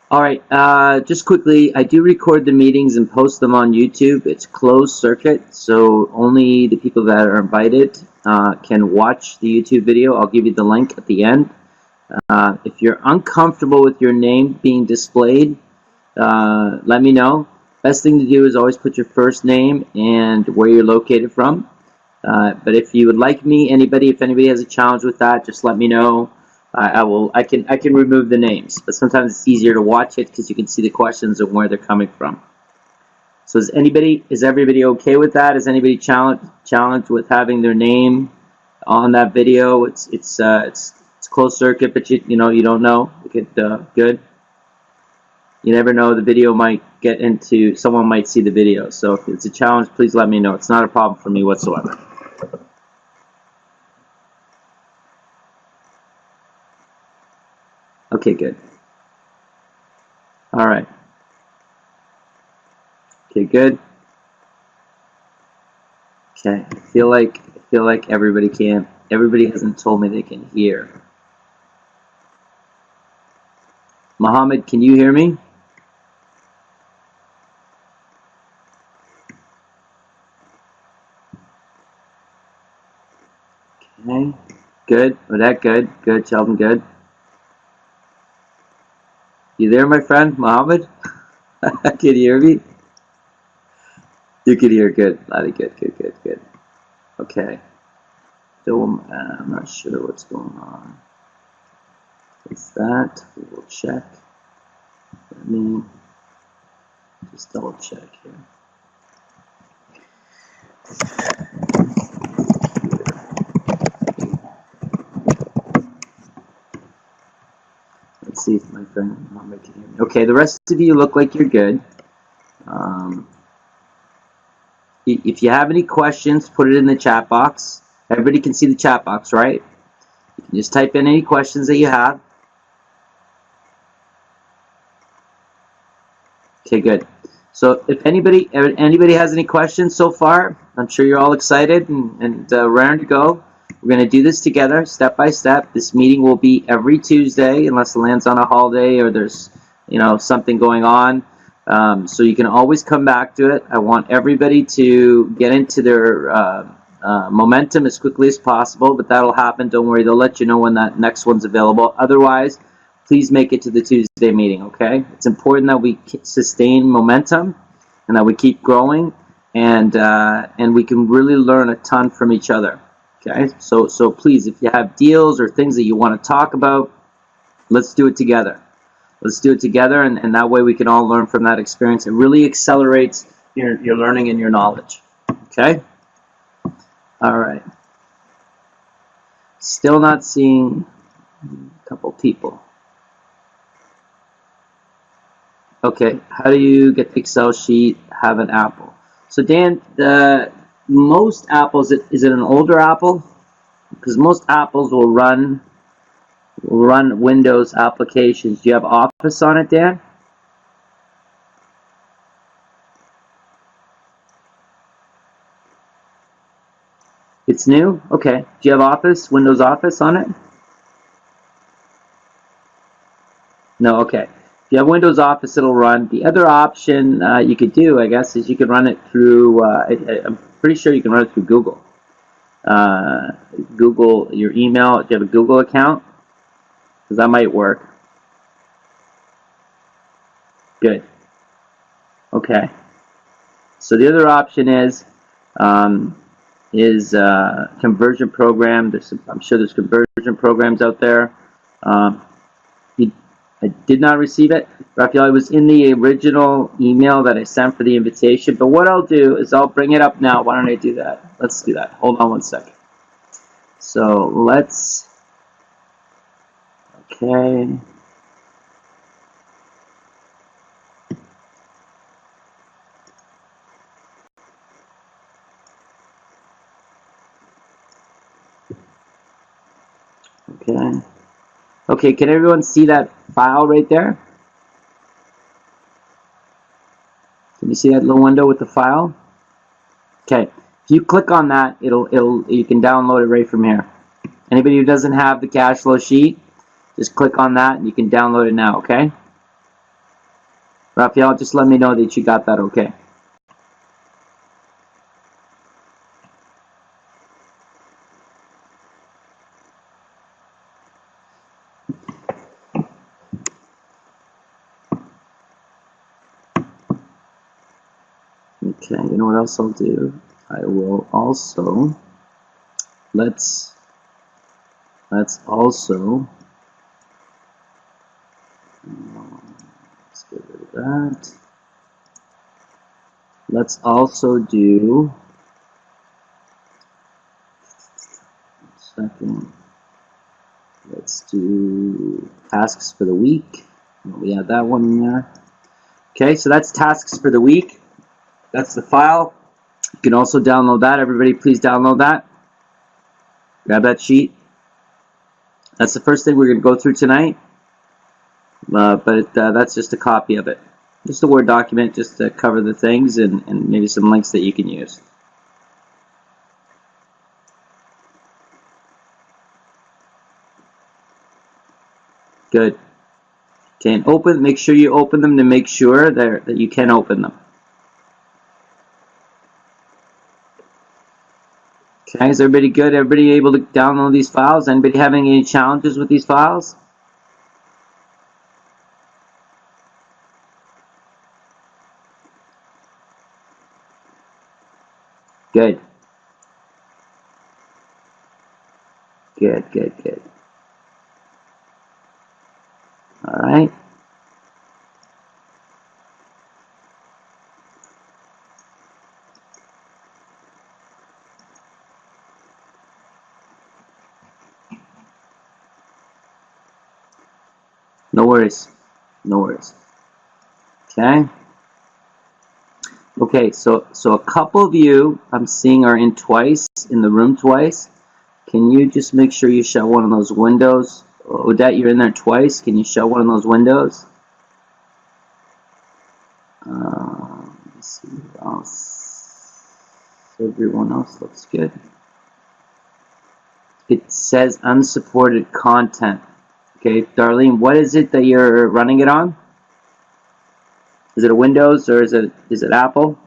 All right, just quickly, I do record the meetings and post them on YouTube. It's closed circuit, so only the people that are invited can watch the YouTube video. I'll give you the link at the end. If you're uncomfortable with your name being displayed, let me know. Best thing to do is always put your first name and where you're located from. But if you would like me, if anybody has a challenge with that, just let me know. I can remove the names, but sometimes it's easier to watch it because you can see the questions and where they're coming from. So is everybody okay with that? Is anybody challenged with having their name on that video? It's closed circuit, but you don't know. Good. You never know, the video might get into, someone might see the video. So if it's a challenge, please let me know. It's not a problem for me whatsoever. Okay, good. All right. Okay, good. Okay, I feel like everybody hasn't told me they can hear. Mohammed, can you hear me? Okay, good. Odette, good. Good. Sheldon, good. You there, my friend? Mohammed? Can you hear me? You can hear. Good. Lottie, good. Okay. So I'm not sure what's going on. Is that? We will check. Let me just double check here. Let's see if my friend Mohammed can hear me. Okay, the rest of you look like you're good. If you have any questions, put it in the chat box. Everybody can see the chat box, right? You can just type in any questions that you have. Okay, good. So if anybody has any questions so far, I'm sure you're all excited and raring to go. We're going to do this together, step by step. This meeting will be every Tuesday, unless it lands on a holiday or there's something going on. So you can always come back to it. I want everybody to get into their momentum as quickly as possible, but that'll happen. Don't worry, they'll let you know when that next one's available. Otherwise, please make it to the Tuesday meeting, okay? It's important that we sustain momentum and that we keep growing, and we can really learn a ton from each other, okay? So please, if you have deals or things that you want to talk about, let's do it together. Let's do it together, and that way we can all learn from that experience. It really accelerates your learning and your knowledge, okay? All right. Still not seeing a couple people. Okay, how do you get the Excel sheet, have an Apple? So Dan, most Apples, is it an older Apple? Because most Apples will run Windows applications. Do you have Office on it, Dan? It's new? Okay. Do you have Office, Windows Office on it? No, okay. If you have Windows Office, it'll run. The other option you could do, I guess, is you could run it through, I'm pretty sure you can run it through Google. Google, your email, do you have a Google account? Because that might work. Good. Okay. So the other option is conversion program. I'm sure there's conversion programs out there. I did not receive it. Raphael, it was in the original email that I sent for the invitation. But what I'll do is I'll bring it up now. Why don't I do that? Let's do that. Hold on one second. So let's... Okay. Okay. Okay, can everyone see that file right there? Can you see that little window with the file? Okay. If you click on that, you can download it right from here. Anybody who doesn't have the cash flow sheet, just click on that and you can download it now, okay? Raphael, just let me know that you got that okay. Okay, you know what else I'll do? I will also, let's also, let's get rid of that. Let's also do, second, let's do tasks for the week. We have that one in there. Okay, so that's tasks for the week. That's the file. You can also download that. Everybody, please download that. Grab that sheet. That's the first thing we're going to go through tonight. But that's just a copy of it. Just a Word document just to cover the things and maybe some links that you can use. Good. Okay, and open, make sure you open them to make sure that you can open them. Okay, is everybody good? Everybody able to download these files? Anybody having any challenges with these files? Good. Good, good, good. All right. No worries. No worries. Okay. Okay, so a couple of you I'm seeing are in twice, in the room twice. Can you just make sure you shut one of those windows? Odette, you're in there twice. Can you shut one of those windows? Let's see what else. Everyone else looks good. It says unsupported content. Okay, Darlene, what is it that you're running it on? Is it a Windows or is it Apple?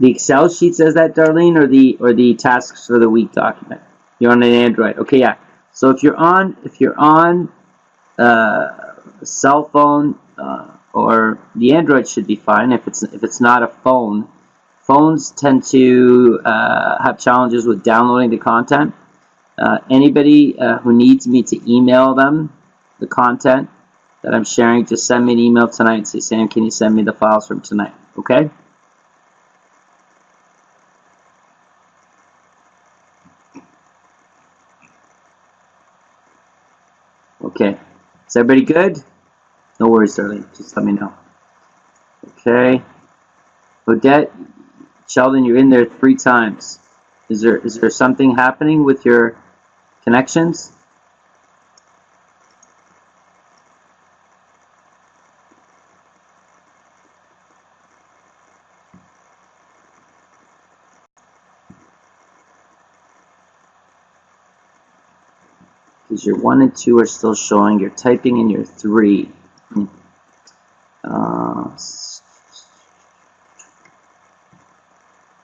The Excel sheet says that, Darlene, or the tasks for the week document. You're on an Android. Okay, yeah. So if you're on a cell phone or the Android should be fine. If it's not a phone, phones tend to have challenges with downloading the content. Anybody who needs me to email them the content that I'm sharing, just send me an email tonight and say, Sam, can you send me the files from tonight? Okay? Okay. Is everybody good? No worries, darling. Just let me know. Okay. Odette, Sheldon, you're in there 3 times. Is there something happening with your connections? Because your 1 and 2 are still showing. You're typing in your 3.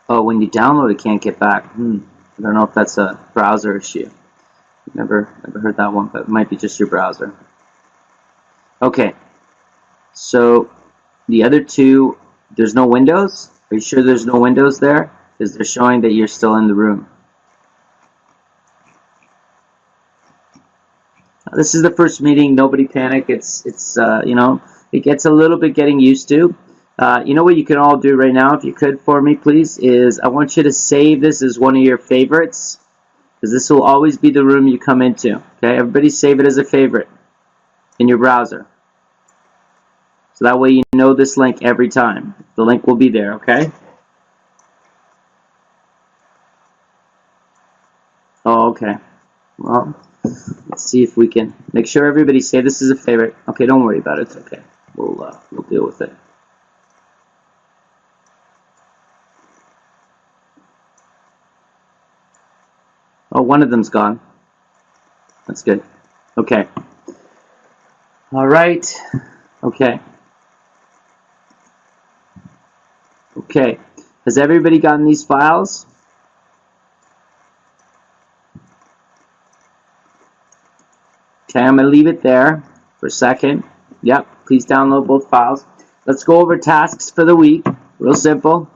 Oh, when you download it, can't get back. I don't know if that's a browser issue. Never heard that one, but it might be just your browser. Okay. So the other 2, there's no windows? Are you sure there's no windows there? Because they're showing that you're still in the room. This is the first meeting. Nobody panic. It's you know, it gets a little bit getting used to. You know what you can all do right now, if you could for me, please, is I want you to save this as one of your favorites, because this will always be the room you come into. Okay, everybody save it as a favorite in your browser. So that way you know this link every time. The link will be there, okay? Oh, okay. Well, let's see if we can make sure everybody say this is a favorite. Okay, don't worry about it. It's okay. We'll deal with it. Oh, one of them's gone. That's good. Okay. All right. Okay. Okay. Has everybody gotten these files? Okay, I'm going to leave it there for a second. Yep, please download both files. Let's go over tasks for the week. Real simple.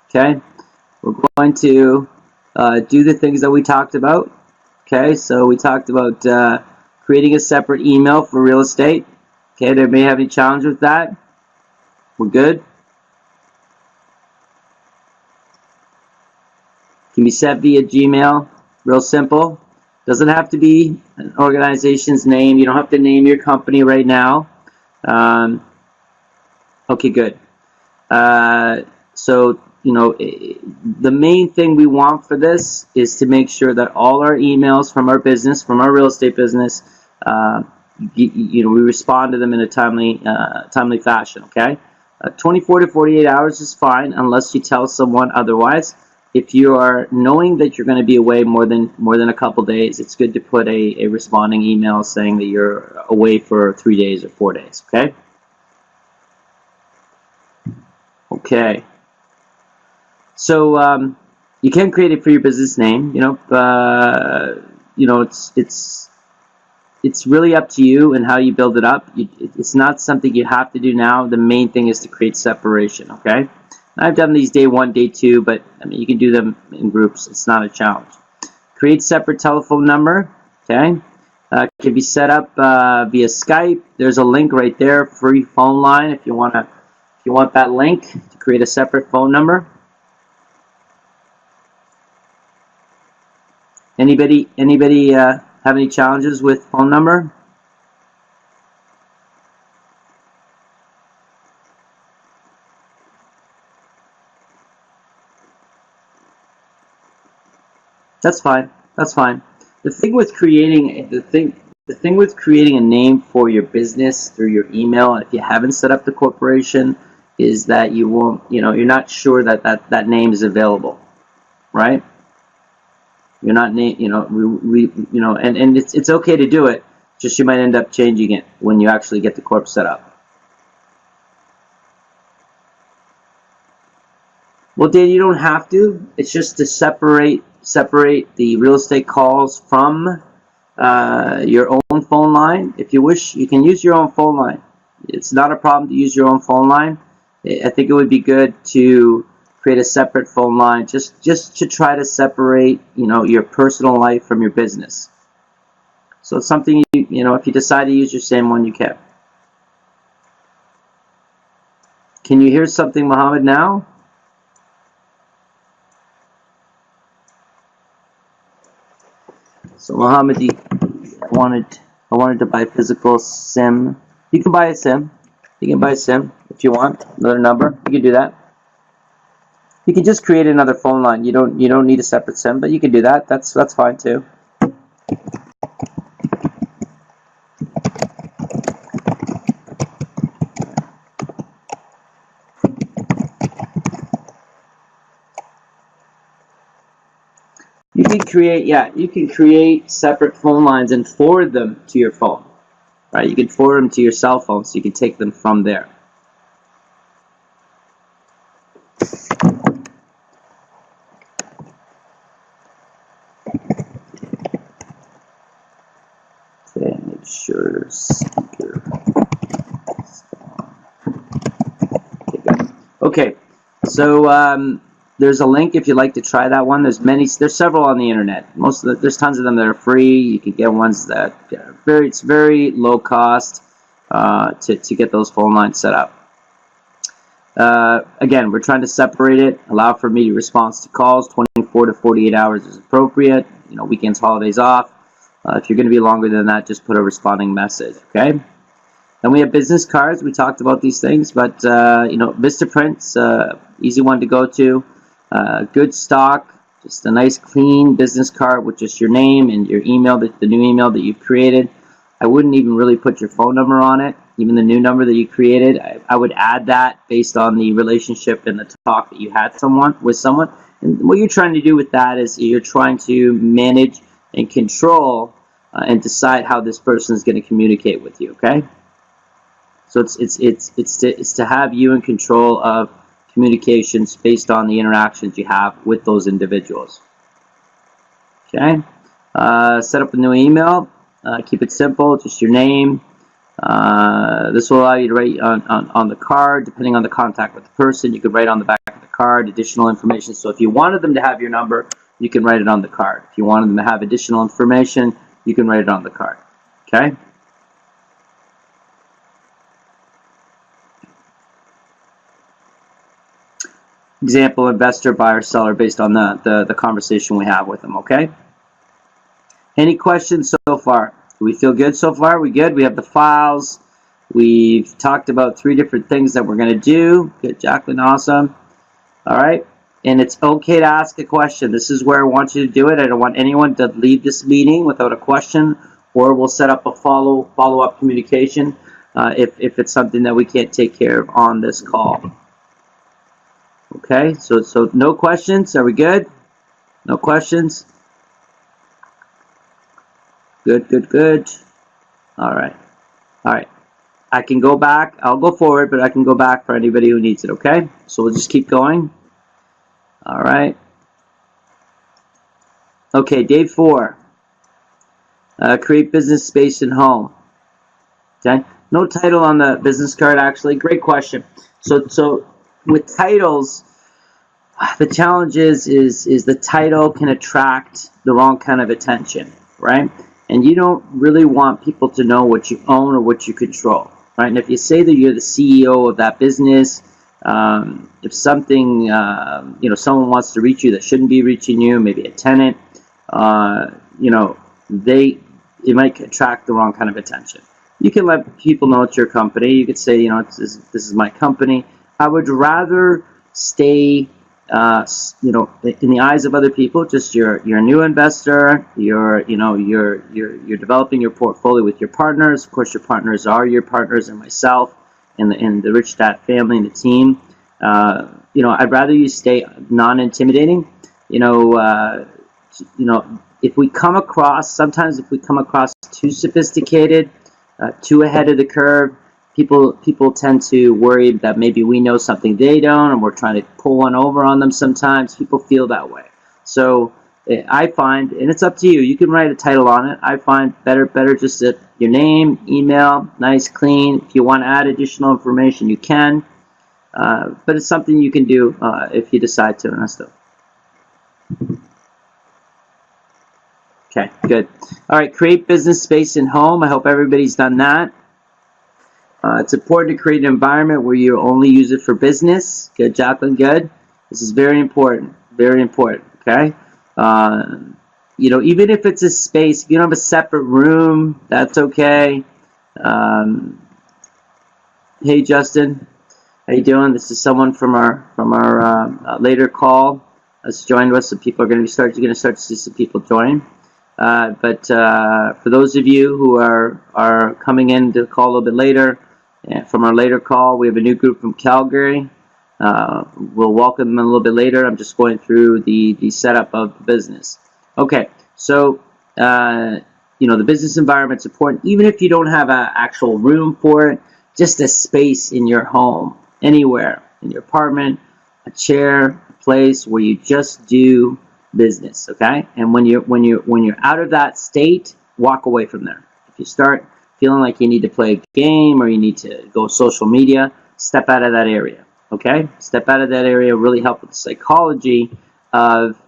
Okay. We're going to do the things that we talked about. Okay, so we talked about creating a separate email for real estate. Okay, there may have any challenge with that. We're good. Can be set via Gmail. Real simple. Doesn't have to be an organization's name. You don't have to name your company right now. Okay, good. So, you know, the main thing we want for this is to make sure that all our emails from our business, from our real estate business, you know, we respond to them in a timely fashion. Okay, 24 to 48 hours is fine, unless you tell someone otherwise. If you are knowing that you're going to be away more than a couple days, it's good to put a responding email saying that you're away for 3 days or 4 days. Okay. Okay. So you can create it for your business name. You know, it's really up to you and how you build it up. It's not something you have to do now. The main thing is to create separation. Okay. I've done these day 1, day 2, but I mean you can do them in groups. It's not a challenge. Create separate telephone number. Okay. Can be set up via Skype. There's a link right there. Free phone line if you want that link to create a separate phone number. Anybody have any challenges with phone number? That's fine. That's fine. The thing with creating a name for your business through your email, and if you haven't set up the corporation, is that you won't, you know, you're not sure that name is available, right? You're not, you know, you know, and it's okay to do it. Just you might end up changing it when you actually get the corp set up. Well, Dan, you don't have to. It's just to separate the real estate calls from your own phone line. If you wish, you can use your own phone line. It's not a problem to use your own phone line. I think it would be good to create a separate phone line, just to try to separate, you know, your personal life from your business. So it's something you know, if you decide to use your same one, you can. Can you hear something, Mohammed, now? So Mohammed, I wanted to buy physical SIM. You can buy a SIM. You can buy a SIM if you want another number. You can do that. You can just create another phone line. You don't need a separate SIM, but you can do that. That's fine too. You can create separate phone lines and forward them to your phone. Right? You can forward them to your cell phone, so you can take them from there. Okay, make sure speaker. Okay, good. Okay, so there's a link if you'd like to try that one. There's several on the internet. There's tons of them that are free. You can get ones that are it's very low cost to get those phone lines set up. Again, we're trying to separate it, allow for immediate response to calls. 24 to 48 hours is appropriate. You know, weekends, holidays off. If you're going to be longer than that, just put a responding message. Okay. Then we have business cards. We talked about these things, but you know, Vistaprint's easy one to go to. Good stock, just a nice clean business card with just your name and your email, the new email that you've created. I wouldn't even really put your phone number on it, even the new number that you created. I would add that based on the relationship and the talk that you had with someone. And what you're trying to do with that is you're trying to manage and control and decide how this person is going to communicate with you. Okay, so it's to have you in control of communications based on the interactions you have with those individuals. Okay, set up a new email. Keep it simple, just your name. This will allow you to write on the card, depending on the contact with the person. You could write on the back of the card additional information. So if you wanted them to have your number, you can write it on the card. If you wanted them to have additional information, you can write it on the card. Okay? Example, investor, buyer, seller, based on the conversation we have with them. Okay? Any questions so far? Do we feel good so far? We good? We have the files. We've talked about 3 different things that we're going to do. Good, Jacqueline, awesome. All right. And it's okay to ask a question. This is where I want you to do it. I don't want anyone to leave this meeting without a question, or we'll set up a follow-up communication if it's something that we can't take care of on this call. Okay, so no questions. Are we good? No questions? Good. All right. I can go back. I'll go forward, but I can go back for anybody who needs it, okay? So we'll just keep going. All right. Okay, day 4. Create business space and home. Okay? No title on the business card, actually. Great question. So with titles, the challenge is the title can attract the wrong kind of attention, right? And you don't really want people to know what you own or what you control, right? And if you say that you're the CEO of that business, if something, someone wants to reach you that shouldn't be reaching you, maybe a tenant, it might attract the wrong kind of attention. You can let people know it's your company. You could say, this is my company. I would rather stay in the eyes of other people, just you're a new investor. You're developing your portfolio with your partners. Of course, your partners are your partners and myself and the Rich Dad family and the team. I'd rather you stay non-intimidating. If we come across too sophisticated, too ahead of the curve, people tend to worry that maybe we know something they don't, and we're trying to pull one over on them sometimes. People feel that way. So I find, and it's up to you, you can write a title on it. I find better just your name, email, nice, clean. If you want to add additional information, you can. But it's something you can do if you decide to, Ernesto. Okay, good. All right, create business space and home. I hope everybody's done that. It's important to create an environment where you only use it for business. Good, Jacqueline, good. This is very important, okay? Even if it's a space, if you don't have a separate room, that's okay. Hey, Justin, how you doing? This is someone from our later call that's joined us. So people are going to start to see some people join. But for those of you who are coming in to the call a little bit later, from our later call, we have a new group from Calgary. We'll welcome them a little bit later. I'm just going through the setup of the business. Okay, so the business environment's important. Even if you don't have an actual room for it, just a space in your home, anywhere, in your apartment, a chair, a place where you just do business. Okay, and when you're out of that state, walk away from there. If you start feeling like you need to play a game or you need to go social media, step out of that area. Okay, step out of that area. Really help with the psychology of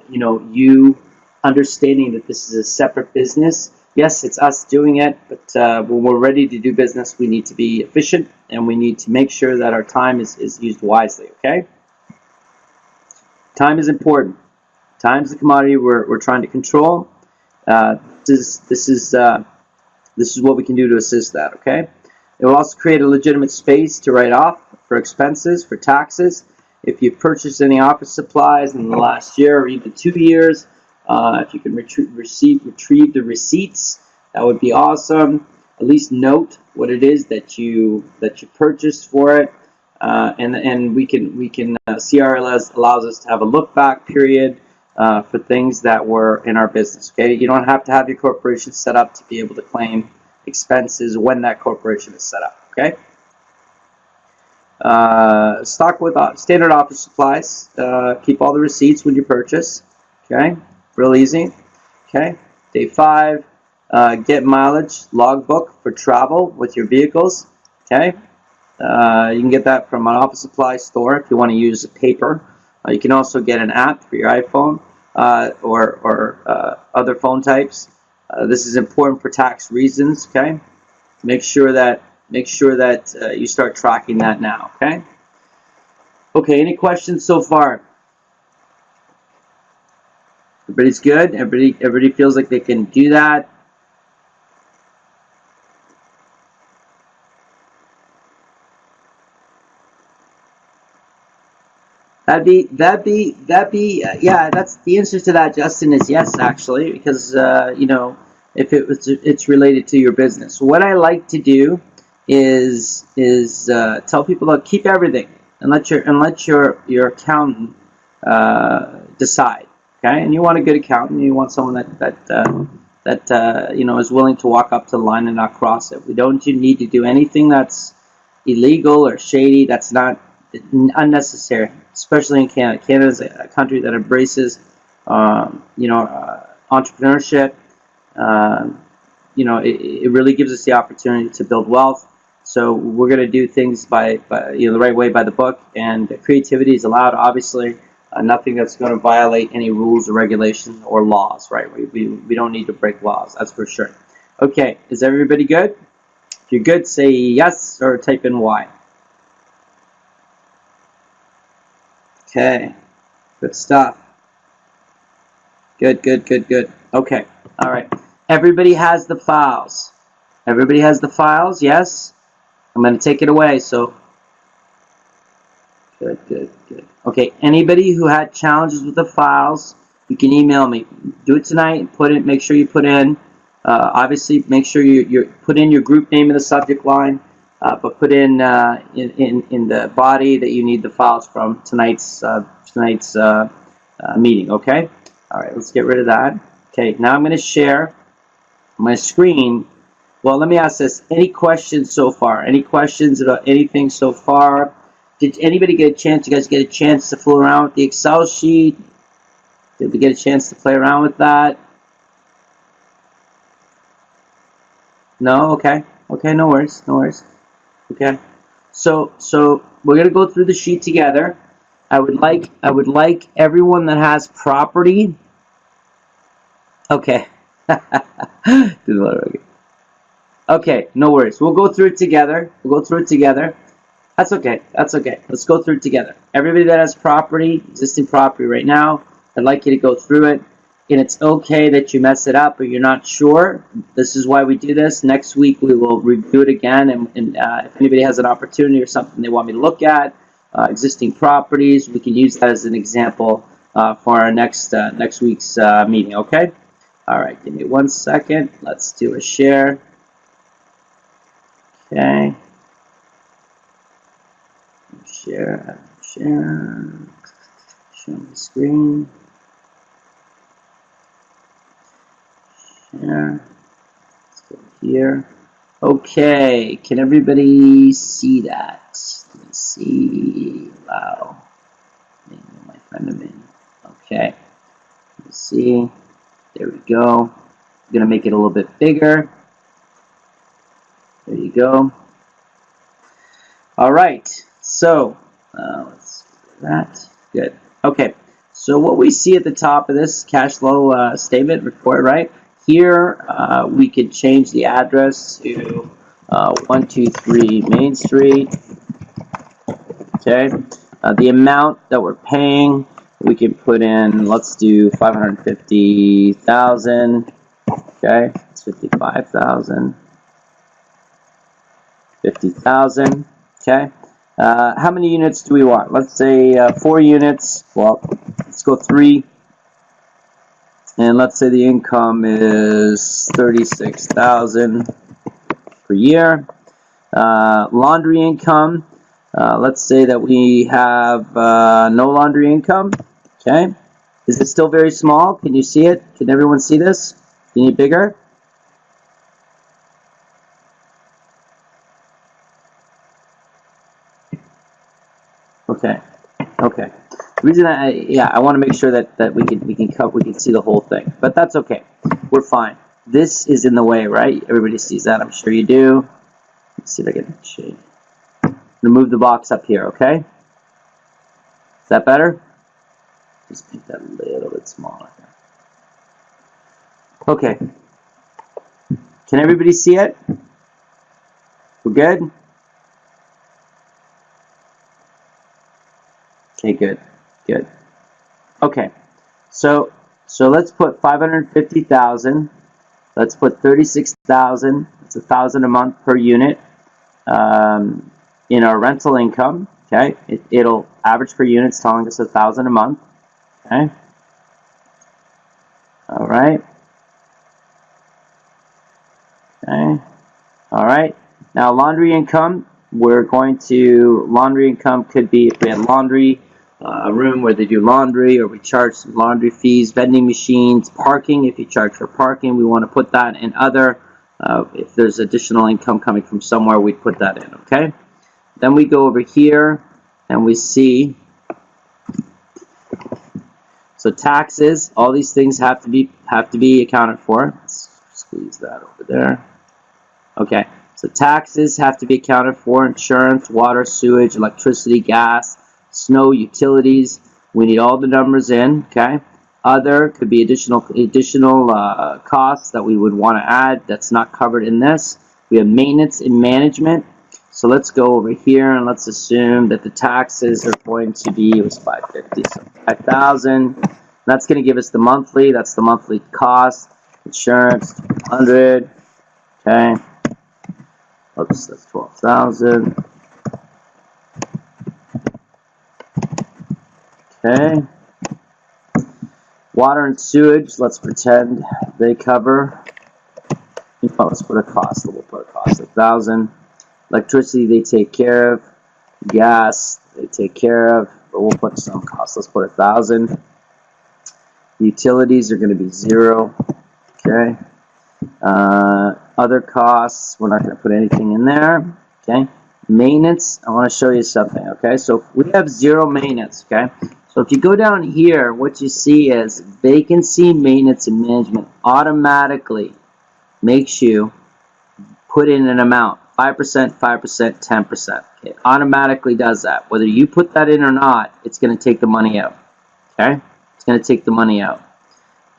you understanding that this is a separate business. Yes, it's us doing it, but when we're ready to do business, we need to be efficient and we need to make sure that our time is used wisely. Okay, time is important. Time is the commodity we're trying to control. This is what we can do to assist that, okay? It will also create a legitimate space to write off for expenses, for taxes. If you've purchased any office supplies in the last year or even 2 years, if you can retrieve the receipts, that would be awesome. At least note what it is that you purchased for it, and we can CRLS allows us to have a look back period for things that were in our business. Okay, you don't have to have your corporation set up to be able to claim expenses when that corporation is set up. Okay. Stock with standard office supplies. Keep all the receipts when you purchase. Okay, real easy. Okay, day 5. Get mileage logbook for travel with your vehicles. Okay, you can get that from an office supply store if you want to use paper. You can also get an app for your iPhone or other phone types. This is important for tax reasons. Okay, make sure that you start tracking that now. Okay. Okay. Any questions so far? Everybody's good. Everybody feels like they can do that. That'd be yeah. That's the answer to that, Justin, is yes, actually, because you know, if it's related to your business. What I like to do is tell people to keep everything and let your accountant decide. Okay, and you want a good accountant. You want someone that you know, is willing to walk up to the line and not cross it. We don't need to do anything that's illegal or shady. That's not unnecessary, especially in Canada. Canada is a country that embraces, you know, entrepreneurship. You know, it really gives us the opportunity to build wealth. So we're going to do things by you know, the right way, by the book, and creativity is allowed. Obviously, nothing that's going to violate any rules or regulations or laws. Right? We don't need to break laws. That's for sure. Okay, is everybody good? If you're good, say yes or type in Y. Okay, good stuff. Good. Okay, all right. Everybody has the files. Everybody has the files, yes? I'm going to take it away, so. Good. Okay, anybody who had challenges with the files, you can email me. Do it tonight, make sure you put in, obviously make sure you put in your group name in the subject line, but put in the body that you need the files from tonight's meeting. Okay. All right. Let's get rid of that. Okay. Now I'm going to share my screen. Well, let me ask this: any questions so far? Any questions about anything so far? Did anybody get a chance? You guys get a chance to fool around with the Excel sheet? Did we get a chance to play around with that? No. Okay. Okay. No worries. Okay. So we're gonna go through the sheet together. I would like everyone that has property. Okay. Okay, no worries. We'll go through it together. That's okay. Let's go through it together. Everybody that has property, existing property right now, I'd like you to go through it. And it's okay that you mess it up or you're not sure. This is why we do this. Next week we will review it again, and if anybody has an opportunity or something they want me to look at, existing properties, we can use that as an example for our next week's meeting. Okay. All right. Give me 1 second. Let's do a share. Okay. Share the screen. Share. Let's go here. Okay. Can everybody see that? Let me see. Wow. My friend of mine. Okay. Let's see. There we go. I'm gonna make it a little bit bigger. There you go. All right. So let's do that. Good. Okay. So what we see at the top of this cash flow statement report, right here, we could change the address to 123 Main Street. Okay. The amount that we're paying, we can put in. Let's do 550,000. Okay. It's 55,000. 50,000. Okay. How many units do we want? Let's say 4 units. Well, let's go 3. And let's say the income is $36,000 per year. Laundry income, let's say that we have no laundry income. Okay, is it still very small? Can you see it? Can everyone see this? Do you need bigger? Okay. Okay. The reason I want to make sure that we can see the whole thing, but that's okay. We're fine. This is in the way, right? Everybody sees that. I'm sure you do. Let's see if I can shade. Remove the box up here. Okay. Is that better? Just make that a little bit smaller. Okay. Can everybody see it? We're good? Okay, good. Good. Okay. So let's put 550,000. Let's put 36,000. It's $1,000 a month per unit in our rental income. Okay. It'll average per unit is telling us $1,000 a month. Okay. All right. Okay. All right. Now laundry income. Laundry income could be if we have laundry, a room where they do laundry, or we charge some laundry fees, vending machines, parking. If you charge for parking, we want to put that in other. If there's additional income coming from somewhere, we put that in. Okay. Then we go over here and we see. So taxes, all these things have to be accounted for. Let's squeeze that over there. Okay. So taxes have to be accounted for, insurance, water, sewage, electricity, gas, snow, utilities. We need all the numbers in, okay? Other could be additional costs that we would want to add that's not covered in this. We have maintenance and management. So let's go over here and let's assume that the taxes are going to be, it was 550, so 5,000. That's going to give us the monthly, that's the monthly cost. Insurance, 100, okay? Oops, that's 12,000. Okay. Water and sewage, let's pretend they cover. Let's put a cost. We'll put a cost of 1,000. Electricity, they take care of. Gas, they take care of. But we'll put some cost. Let's put 1,000. Utilities are going to be 0. Okay. Other costs, we're not going to put anything in there. Okay. Maintenance, I want to show you something. Okay. So we have 0 maintenance. Okay. So if you go down here, what you see is vacancy, maintenance, and management automatically makes you put in an amount. 5%, 5%, 10%. Okay. Automatically does that. Whether you put that in or not, it's going to take the money out. Okay. It's going to take the money out.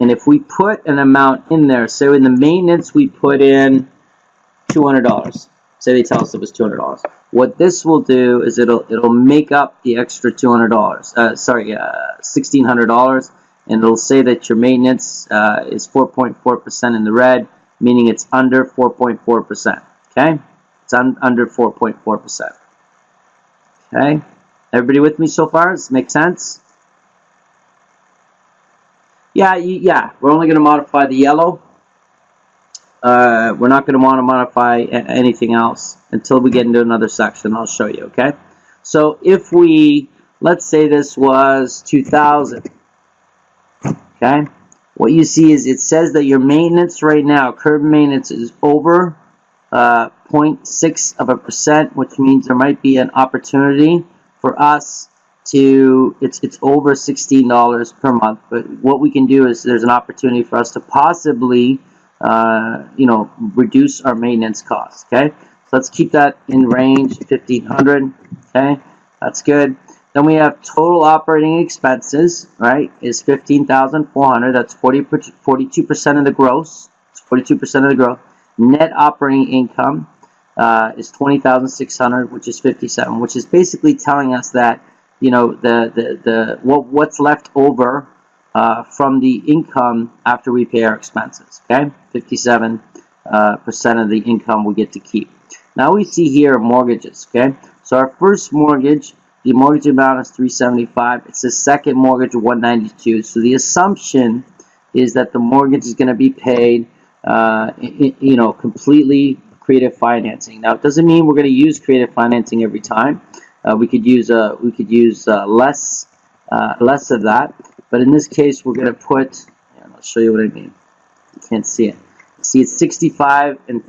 And if we put an amount in there, so in the maintenance we put in $200. Say they tell us it was $200. What this will do is it'll make up the extra $200. $1,600, and it'll say that your maintenance is 4.4% in the red, meaning it's under 4.4%. Okay, it's under 4.4%. Okay, everybody with me so far? Does this make sense? Yeah, we're only going to modify the yellow. We're not going to want to modify anything else until we get into another section. I'll show you, okay? So if let's say this was 2,000, okay? What you see is it says that your maintenance right now, curb maintenance, is over 0.6%, which means there might be an opportunity for us to, it's over $16 per month. But what we can do is there's an opportunity for us to possibly reduce our maintenance costs. Okay, so let's keep that in range, 1,500. Okay, that's good. Then we have total operating expenses, right, is 15,400. That's 42% of the gross. It's 42% of the gross. Net operating income is 20,600, which is 57, which is basically telling us that what's left over from the income after we pay our expenses. Okay, 57% of the income we get to keep. Now we see here mortgages. Okay, so our first mortgage, the mortgage amount is $375. It's the second mortgage, $192. So the assumption is that the mortgage is going to be paid, you know, completely creative financing. Now, it doesn't mean we're going to use creative financing every time. We could use less of that, but in this case, we're going to put. And I'll show you what I mean. You can't see it. See, it's 65 and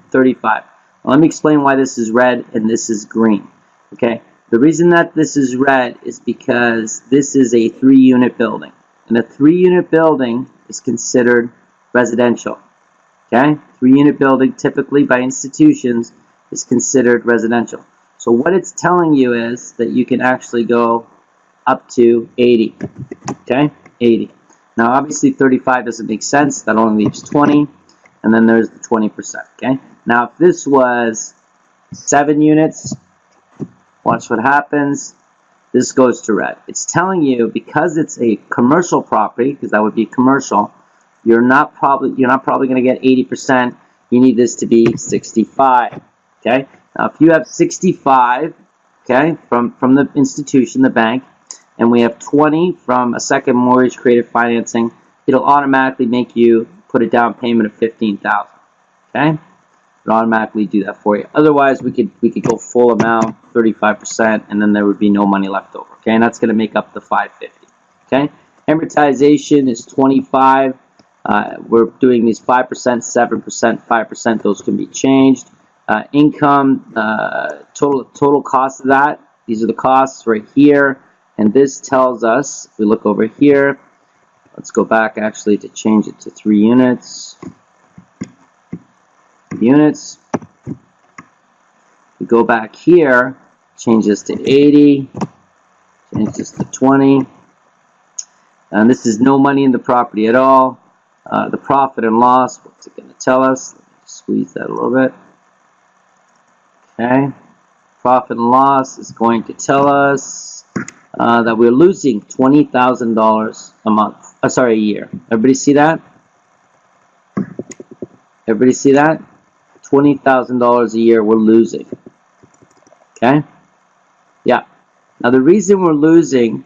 35. Now, let me explain why this is red and this is green. Okay, the reason that this is red is because this is a 3-unit building, and a 3-unit building is considered residential. Okay, 3-unit building typically by institutions is considered residential. So what it's telling you is that you can actually go up to 80. Okay, 80. Now obviously 35 doesn't make sense. That only leaves 20, and then there's the 20%. Okay. Now if this was 7 units, watch what happens. This goes to red. It's telling you because it's a commercial property, because that would be commercial. You're not probably going to get 80%. You need this to be 65. Okay. Now, if you have 65, okay, from the institution, the bank, and we have 20 from a second mortgage creative financing, it'll automatically make you put a down payment of $15,000. Okay. It'll automatically do that for you. Otherwise, we could go full amount, 35%, and then there would be no money left over. Okay, and that's going to make up the $550. Okay. Amortization is 25. We're doing these 5%, 7%, 5%. Those can be changed. Income, total cost of that. These are the costs right here. And this tells us, if we look over here, let's go back actually to change it to 3 units. Units. We go back here, change this to 80, change this to 20. And this is no money in the property at all. The profit and loss, what's it going to tell us? Let me squeeze that a little bit. Okay. Profit and loss is going to tell us that we're losing $20,000 a month. Sorry, a year. Everybody see that? Everybody see that? $20,000 a year we're losing. Okay? Yeah. Now the reason we're losing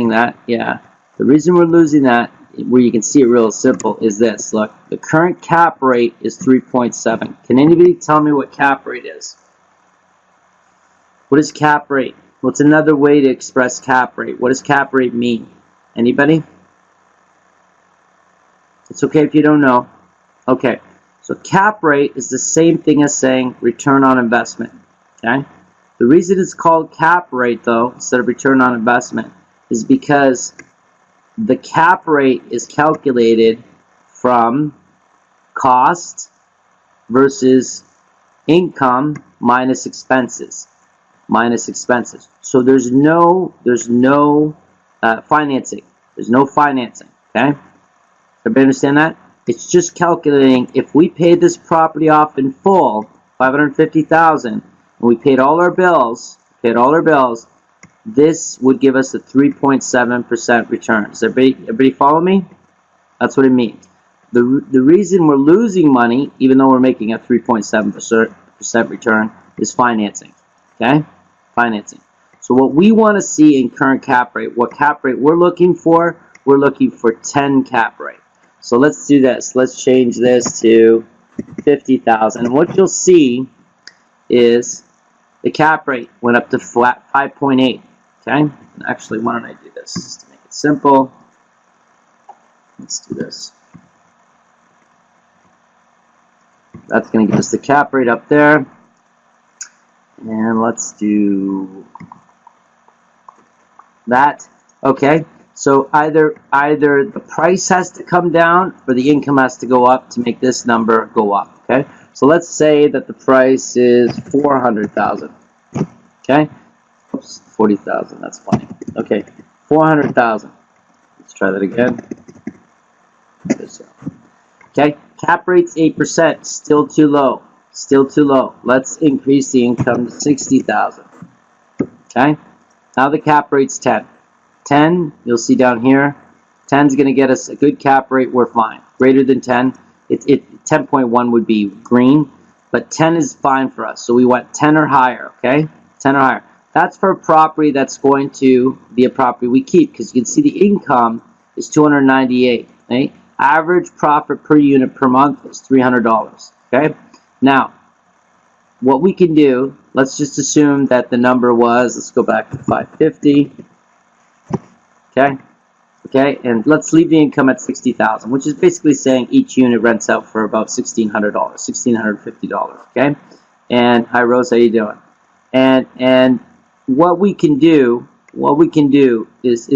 that, yeah. The reason we're losing that, where you can see it real simple, is this. Look, the current cap rate is 3.7. Can anybody tell me what cap rate is? What is cap rate? What's another way to express cap rate? What does cap rate mean? Anybody? It's okay if you don't know. Okay. So cap rate is the same thing as saying return on investment. Okay? The reason it's called cap rate, though, instead of return on investment, is because the cap rate is calculated from cost versus income minus expenses. So there's no financing. There's no financing. Okay? Everybody understand that? It's just calculating if we paid this property off in full, $550,000, and we paid all our bills, this would give us a 3.7% return. Does everybody follow me? That's what it means. The reason we're losing money, even though we're making a 3.7% return, is financing. Okay? Financing. So what we want to see in current cap rate, what cap rate we're looking for 10 cap rate. So let's do this. Let's change this to 50,000. And what you'll see is the cap rate went up to flat 5.8. Okay? And actually, why don't I do this just to make it simple? Let's do this. That's going to give us the cap rate up there. And let's do that. Okay. So either the price has to come down or the income has to go up to make this number go up. Okay. So let's say that the price is 400,000. Okay. Oops, 40,000. That's funny. Okay. 400,000. Let's try that again. Okay. Cap rate's 8%. Still too low. Still too low. Let's increase the income to 60,000. Okay. Now the cap rate's 10. 10, you'll see down here, 10 is going to get us a good cap rate, we're fine. Greater than 10, 10.1 would be green, but 10 is fine for us. So we want 10 or higher, okay? 10 or higher. That's for a property that's going to be a property we keep, because you can see the income is $298,000. Okay? Average profit per unit per month is $300. Okay? Now, what we can do, let's just assume that the number was, let's go back to 550. Okay? Okay, and let's leave the income at $60,000, which is basically saying each unit rents out for about $1,600, $1,650. Okay, and hi Rose, how you doing? And what we can do is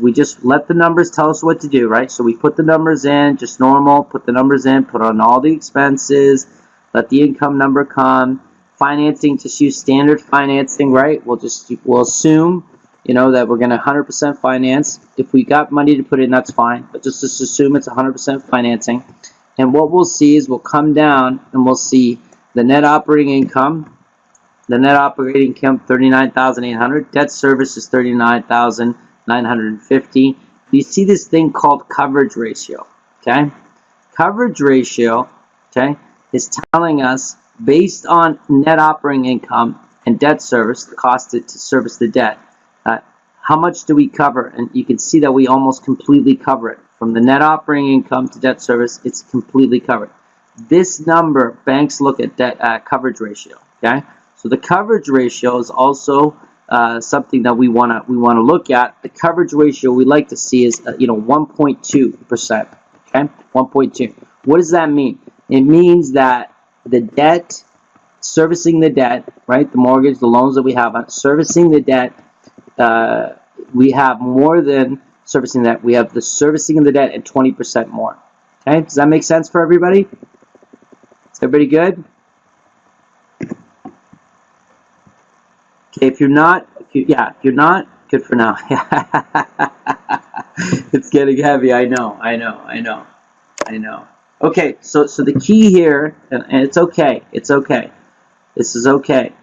we just let the numbers tell us what to do, right? So we put the numbers in, just normal. Put the numbers in, put on all the expenses, let the income number come. Financing, just use standard financing, right? We'll assume, you know, that we're going to 100% finance. If we got money to put in, that's fine. But just assume it's 100% financing. And what we'll see is we'll come down and we'll see the net operating income. The net operating income, $39,800. Debt service is $39,950. You see this thing called coverage ratio. Okay, coverage ratio. Okay, is telling us based on net operating income and debt service, the cost to service the debt. How much do we cover? And you can see that we almost completely cover it. From the net operating income to debt service, it's completely covered. This number, banks look at debt coverage ratio. Okay, so the coverage ratio is also something that we want to look at. The coverage ratio we like to see is 1.2%. Okay, 1.2. What does that mean? It means that the debt, servicing the debt, right? The mortgage, the loans that we have on servicing the debt. We have more than servicing that. We have the servicing of the debt and 20% more. Okay, does that make sense for everybody? Is everybody good? Okay, if you're not, if you're not, good for now. It's getting heavy. I know. Okay, so the key here, and it's okay. It's okay. This is okay.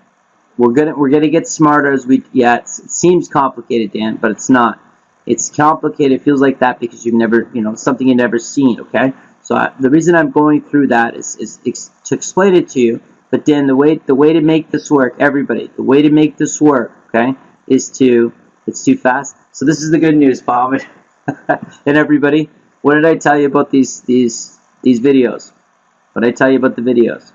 We're gonna get smarter as we. Yeah, it seems complicated, Dan, but it's not. It's complicated. It feels like that because you've never, something you've never seen. Okay, so the reason I'm going through that is to explain it to you. But Dan, the way to make this work, everybody, the way to make this work, okay, is to. It's too fast. So this is the good news, Bob, and everybody. What did I tell you about these videos? What did I tell you about the videos?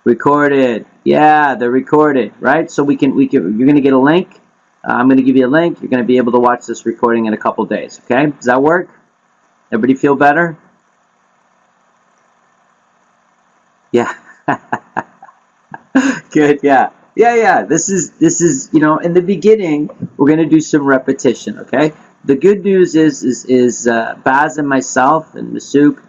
Recorded. Yeah, they're recorded, right? So you're going to get a link. I'm going to give you a link. You're going to be able to watch this recording in a couple days, okay? Does that work? Everybody feel better? Yeah. Good, yeah. Yeah. This is, in the beginning, we're going to do some repetition, okay? The good news is Baz and myself and Masook,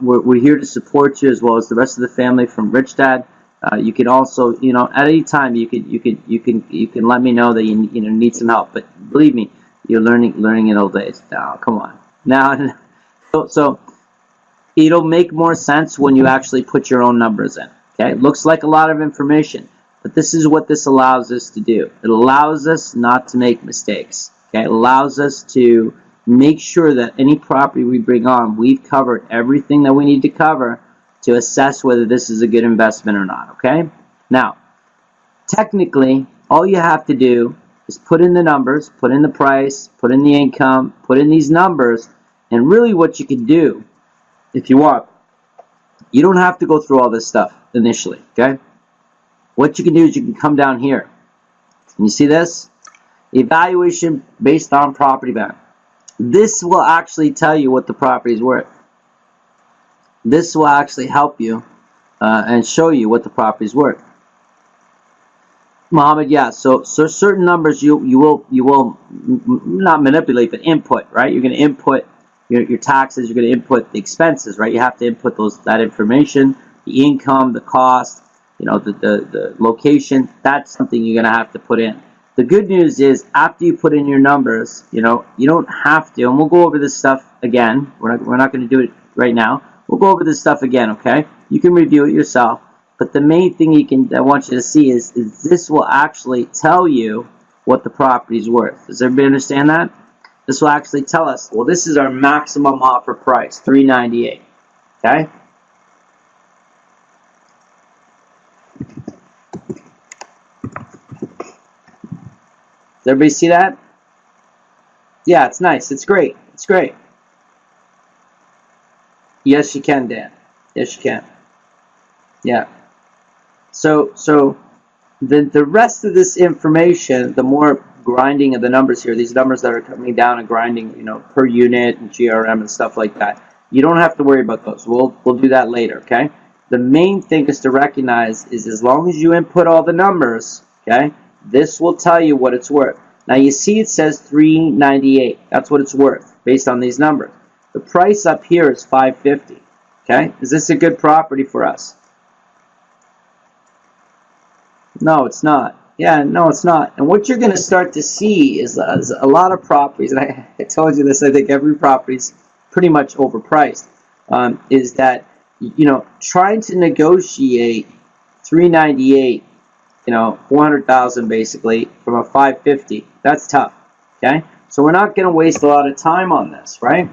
we're here to support you as well as the rest of the family from Rich Dad. You can also, at any time you can let me know that you need some help. But believe me, you're learning in old days. Now, come on. Now, so it'll make more sense when you actually put your own numbers in. Okay, it looks like a lot of information, but this is what this allows us to do. It allows us not to make mistakes. Okay, it allows us to make sure that any property we bring on, we've covered everything that we need to cover to assess whether this is a good investment or not, okay? Now, technically, all you have to do is put in the numbers, put in the price, put in the income, put in these numbers, and really what you can do, if you want, you don't have to go through all this stuff initially, okay? What you can do is you can come down here. Can you see this? Evaluation based on property value. This will actually tell you what the property is worth. This will actually help you and show you what the property is worth. Mohammed, yeah. So certain numbers you will not manipulate, but input, right? You're going to input your taxes. You're going to input the expenses, right? You have to input that information, the income, the cost, the location. That's something you're going to have to put in. The good news is after you put in your numbers, you don't have to, and we'll go over this stuff again. We're not going to do it right now. We'll go over this stuff again, okay? You can review it yourself, but the main thing I want you to see is this will actually tell you what the property is worth. Does everybody understand that? This will actually tell us, well, this is our maximum offer price, $398, okay? Does everybody see that? Yeah, it's nice. It's great. It's great. Yes, you can, Dan. Yes, you can. Yeah. So the rest of this information, the more grinding of the numbers here, these numbers that are coming down and grinding, per unit and GRM and stuff like that, you don't have to worry about those. We'll do that later, okay? The main thing is to recognize is as long as you input all the numbers, okay, this will tell you what it's worth. Now you see it says 398. That's what it's worth based on these numbers. The price up here is 550. Okay? Is this a good property for us? No, it's not. Yeah, no, it's not. And what you're going to start to see is a lot of properties, and I told you this, I think every property is pretty much overpriced, is that, trying to negotiate 398, 400,000 basically from a 550, that's tough, okay? So we're not going to waste a lot of time on this, right?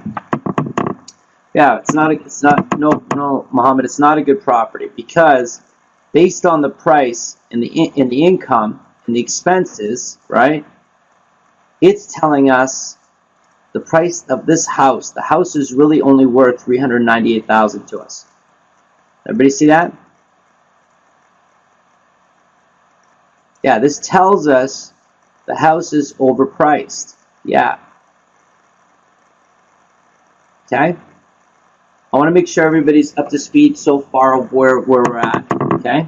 Yeah, no, Mohammed, it's not a good property because based on the price and the income and the expenses, right? It's telling us the price of this house. The house is really only worth $398,000 to us. Everybody see that? Yeah, this tells us the house is overpriced. Yeah. Okay? I want to make sure everybody's up to speed so far of where we're at. Okay?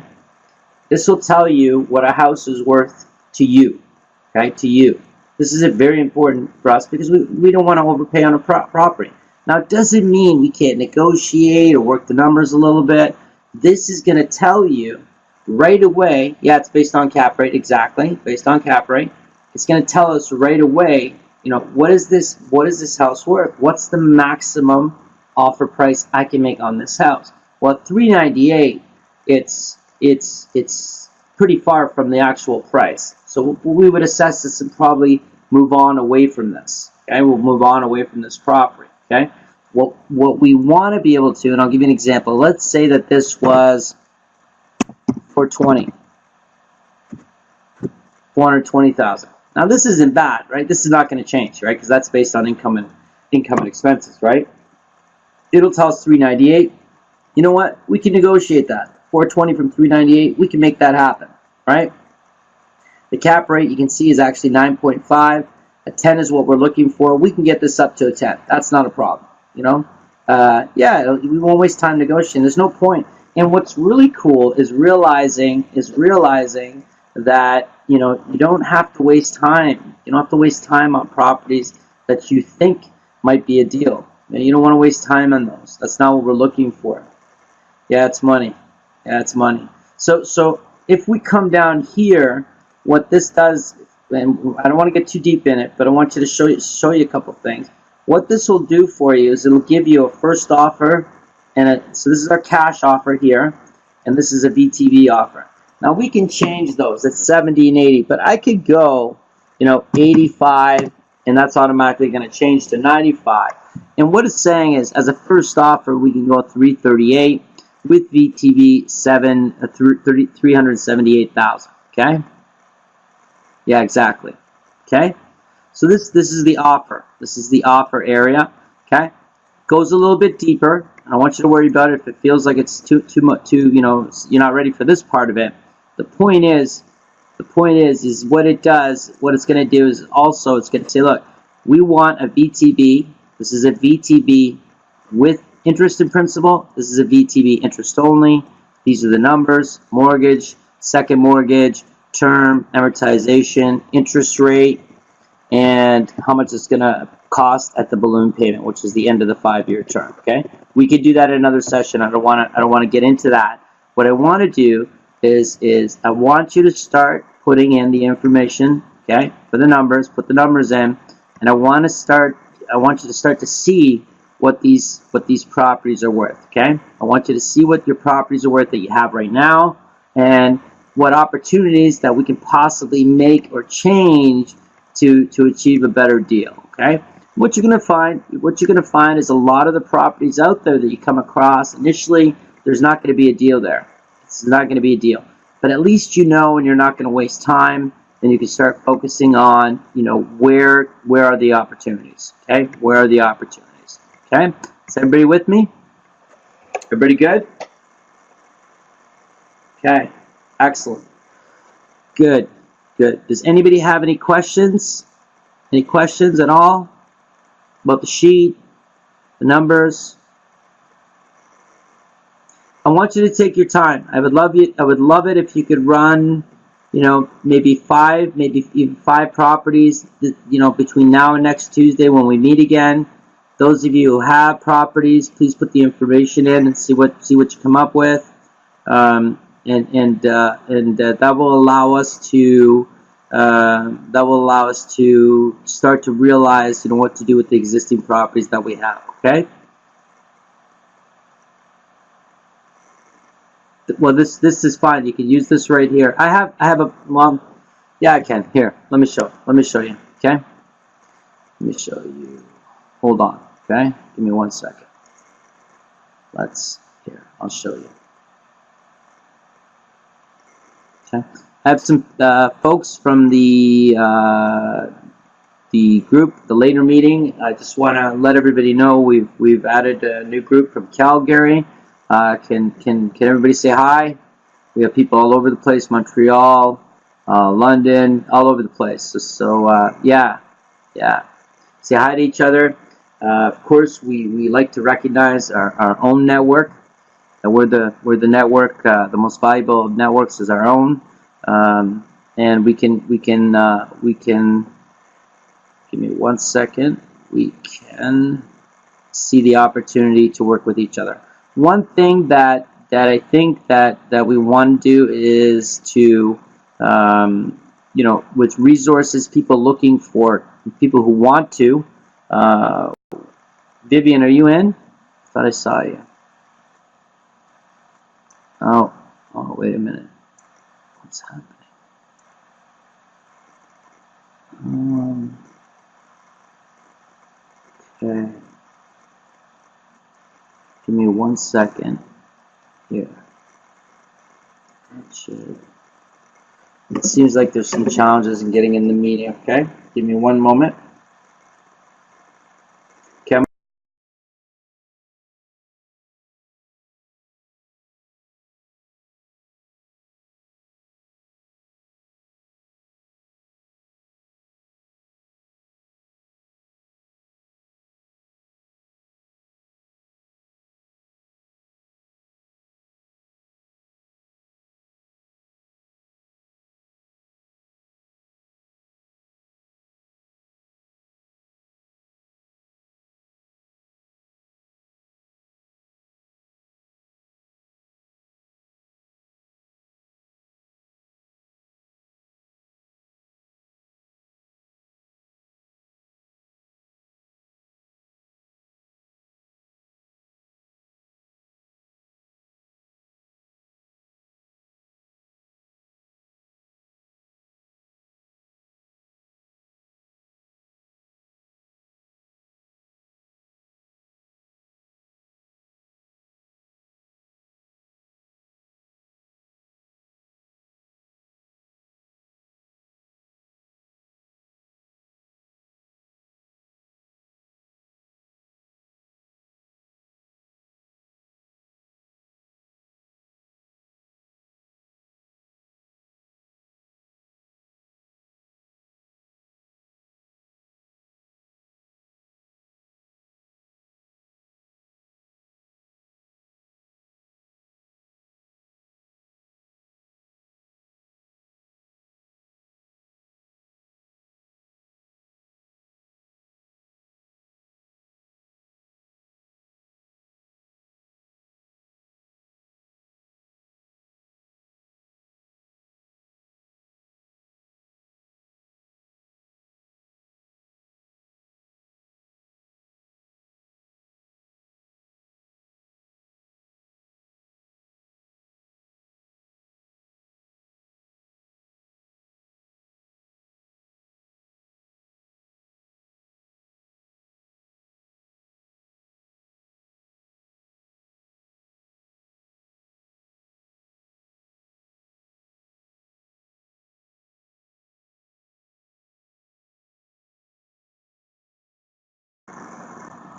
This will tell you what a house is worth to you. Okay? To you. This is very important for us because we don't want to overpay on a property. Now, it doesn't mean we can't negotiate or work the numbers a little bit. This is going to tell you right away, yeah, it's based on cap rate, exactly, based on cap rate. It's going to tell us right away, what is this house worth? What's the maximum offer price I can make on this house? Well, at $398, it's pretty far from the actual price. So we would assess this and probably move on away from this. Okay, we'll move on away from this property. Okay, what we want to be able to, and I'll give you an example. Let's say that this was 420,000. Now this isn't bad, right? This is not going to change, right? Because that's based on income and expenses, right? It'll tell us 398. You know what? We can negotiate that. 420 from 398. We can make that happen, right? The cap rate you can see is actually 9.5. A 10 is what we're looking for. We can get this up to a 10. That's not a problem, Yeah, we won't waste time negotiating. There's no point. And what's really cool is realizing that you don't have to waste time. You don't have to waste time on properties that you think might be a deal. You don't want to waste time on those. That's not what we're looking for. Yeah, it's money. Yeah, it's money. So if we come down here, what this does, and I don't want to get too deep in it, but I want you to show you a couple things. What this will do for you is it'll give you a first offer, so this is our cash offer here, and this is a VTB offer. Now we can change those. It's 70 and 80, but I could go, 85, and that's automatically going to change to 95. And what it's saying is, as a first offer, we can go 338 with VTB 378,000. Okay. Yeah, exactly. Okay. So this is the offer. This is the offer area. Okay. Goes a little bit deeper. I don't want you to worry about it if it feels like it's too much. You're not ready for this part of it. The point is what it does. What it's going to do is also it's going to say, look, we want a VTB. This is a VTB with interest and principal. This is a VTB interest only. These are the numbers: mortgage, second mortgage, term, amortization, interest rate, and how much it's going to cost at the balloon payment, which is the end of the 5-year term. Okay, we could do that in another session. I don't want to get into that. What I want to do is I want you to start putting in the information. Okay, for the numbers, put the numbers in, and I want you to start to see what these properties are worth. Okay, I want you to see what your properties are worth that you have right now, and what opportunities that we can possibly make or change to achieve a better deal. Okay, what you're going to find is a lot of the properties out there that you come across initially, there's not going to be a deal there. It's not going to be a deal, but at least and you're not going to waste time. and you can start focusing on, you know, where are the opportunities, okay? Where are the opportunities, okay? Is everybody with me? Everybody good? Okay, excellent. Good, good. Does anybody have any questions? Any questions at all about the sheet, the numbers? I want you to take your time. I would love it if you could run, you know, maybe even five properties, you know, between now and next Tuesday when we meet again. Those of you who have properties, please put the information in and see what you come up with, and that will allow us to start to realize, you know, what to do with the existing properties that we have. Okay. Well, this is fine. You can use this right here. I have a mom. Yeah, I can. Here, let me show you. Okay. Let me show you. Hold on. Okay. Give me 1 second. I'll show you. Okay. I have some folks from the group, the later meeting. I just want to let everybody know we've added a new group from Calgary. Can everybody say hi? We have people all over the place, Montreal, London, all over the place. So yeah. Say hi to each other. Of course, we like to recognize our own network. We're the network. The most valuable of networks is our own, and we can give me 1 second. We can see the opportunity to work with each other. One thing that I think that we want to do is to, you know, with resources, people looking for people who want to. Vivian, are you in? I thought I saw you. Oh, wait a minute. What's happening? Okay. Give me 1 second here. It seems like there's some challenges in getting in the meeting, okay? Give me 1 moment.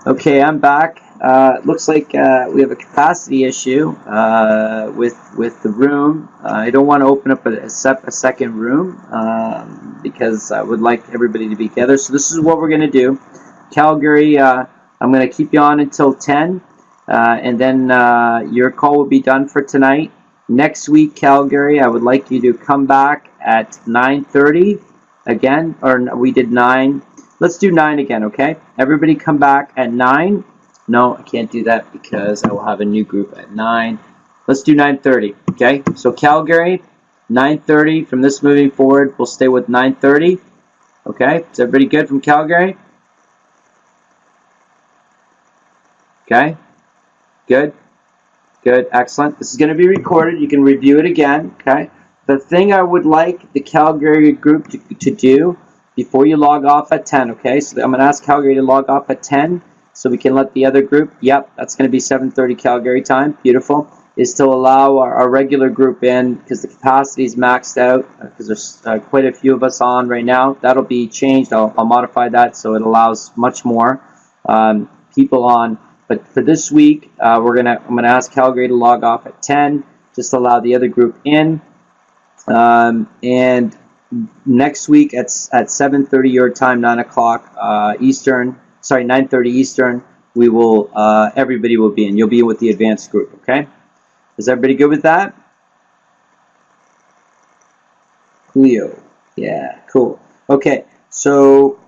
Okay, I'm back. Looks like we have a capacity issue with the room. I don't want to open up a second room because I would like everybody to be together. So this is what we're going to do. Calgary, I'm going to keep you on until 10, and then your call will be done for tonight. Next week, Calgary, I would like you to come back at 9:30 again, or we did 9. Let's do 9 again, okay? Everybody come back at 9. No, I can't do that because I will have a new group at 9. Let's do 9:30, okay? So Calgary, 9:30. From this moving forward, we'll stay with 9:30, okay? Is everybody good from Calgary? Okay, good, good, excellent. This is going to be recorded. You can review it again, okay? The thing I would like the Calgary group to do before you log off at 10, okay? So I'm going to ask Calgary to log off at 10 so we can let the other group, yep, that's going to be 7:30 Calgary time, beautiful, is to allow our regular group in because the capacity is maxed out because there's quite a few of us on right now. That'll be changed. I'll modify that so it allows much more people on. But for this week, I'm gonna ask Calgary to log off at 10, just to allow the other group in. And next week at 7:30 your time, 9 o'clock Eastern. Sorry, 9:30 Eastern. We will. Everybody will be in. You'll be in with the advanced group. Okay. Is everybody good with that? Julio. Yeah. Cool. Okay. So.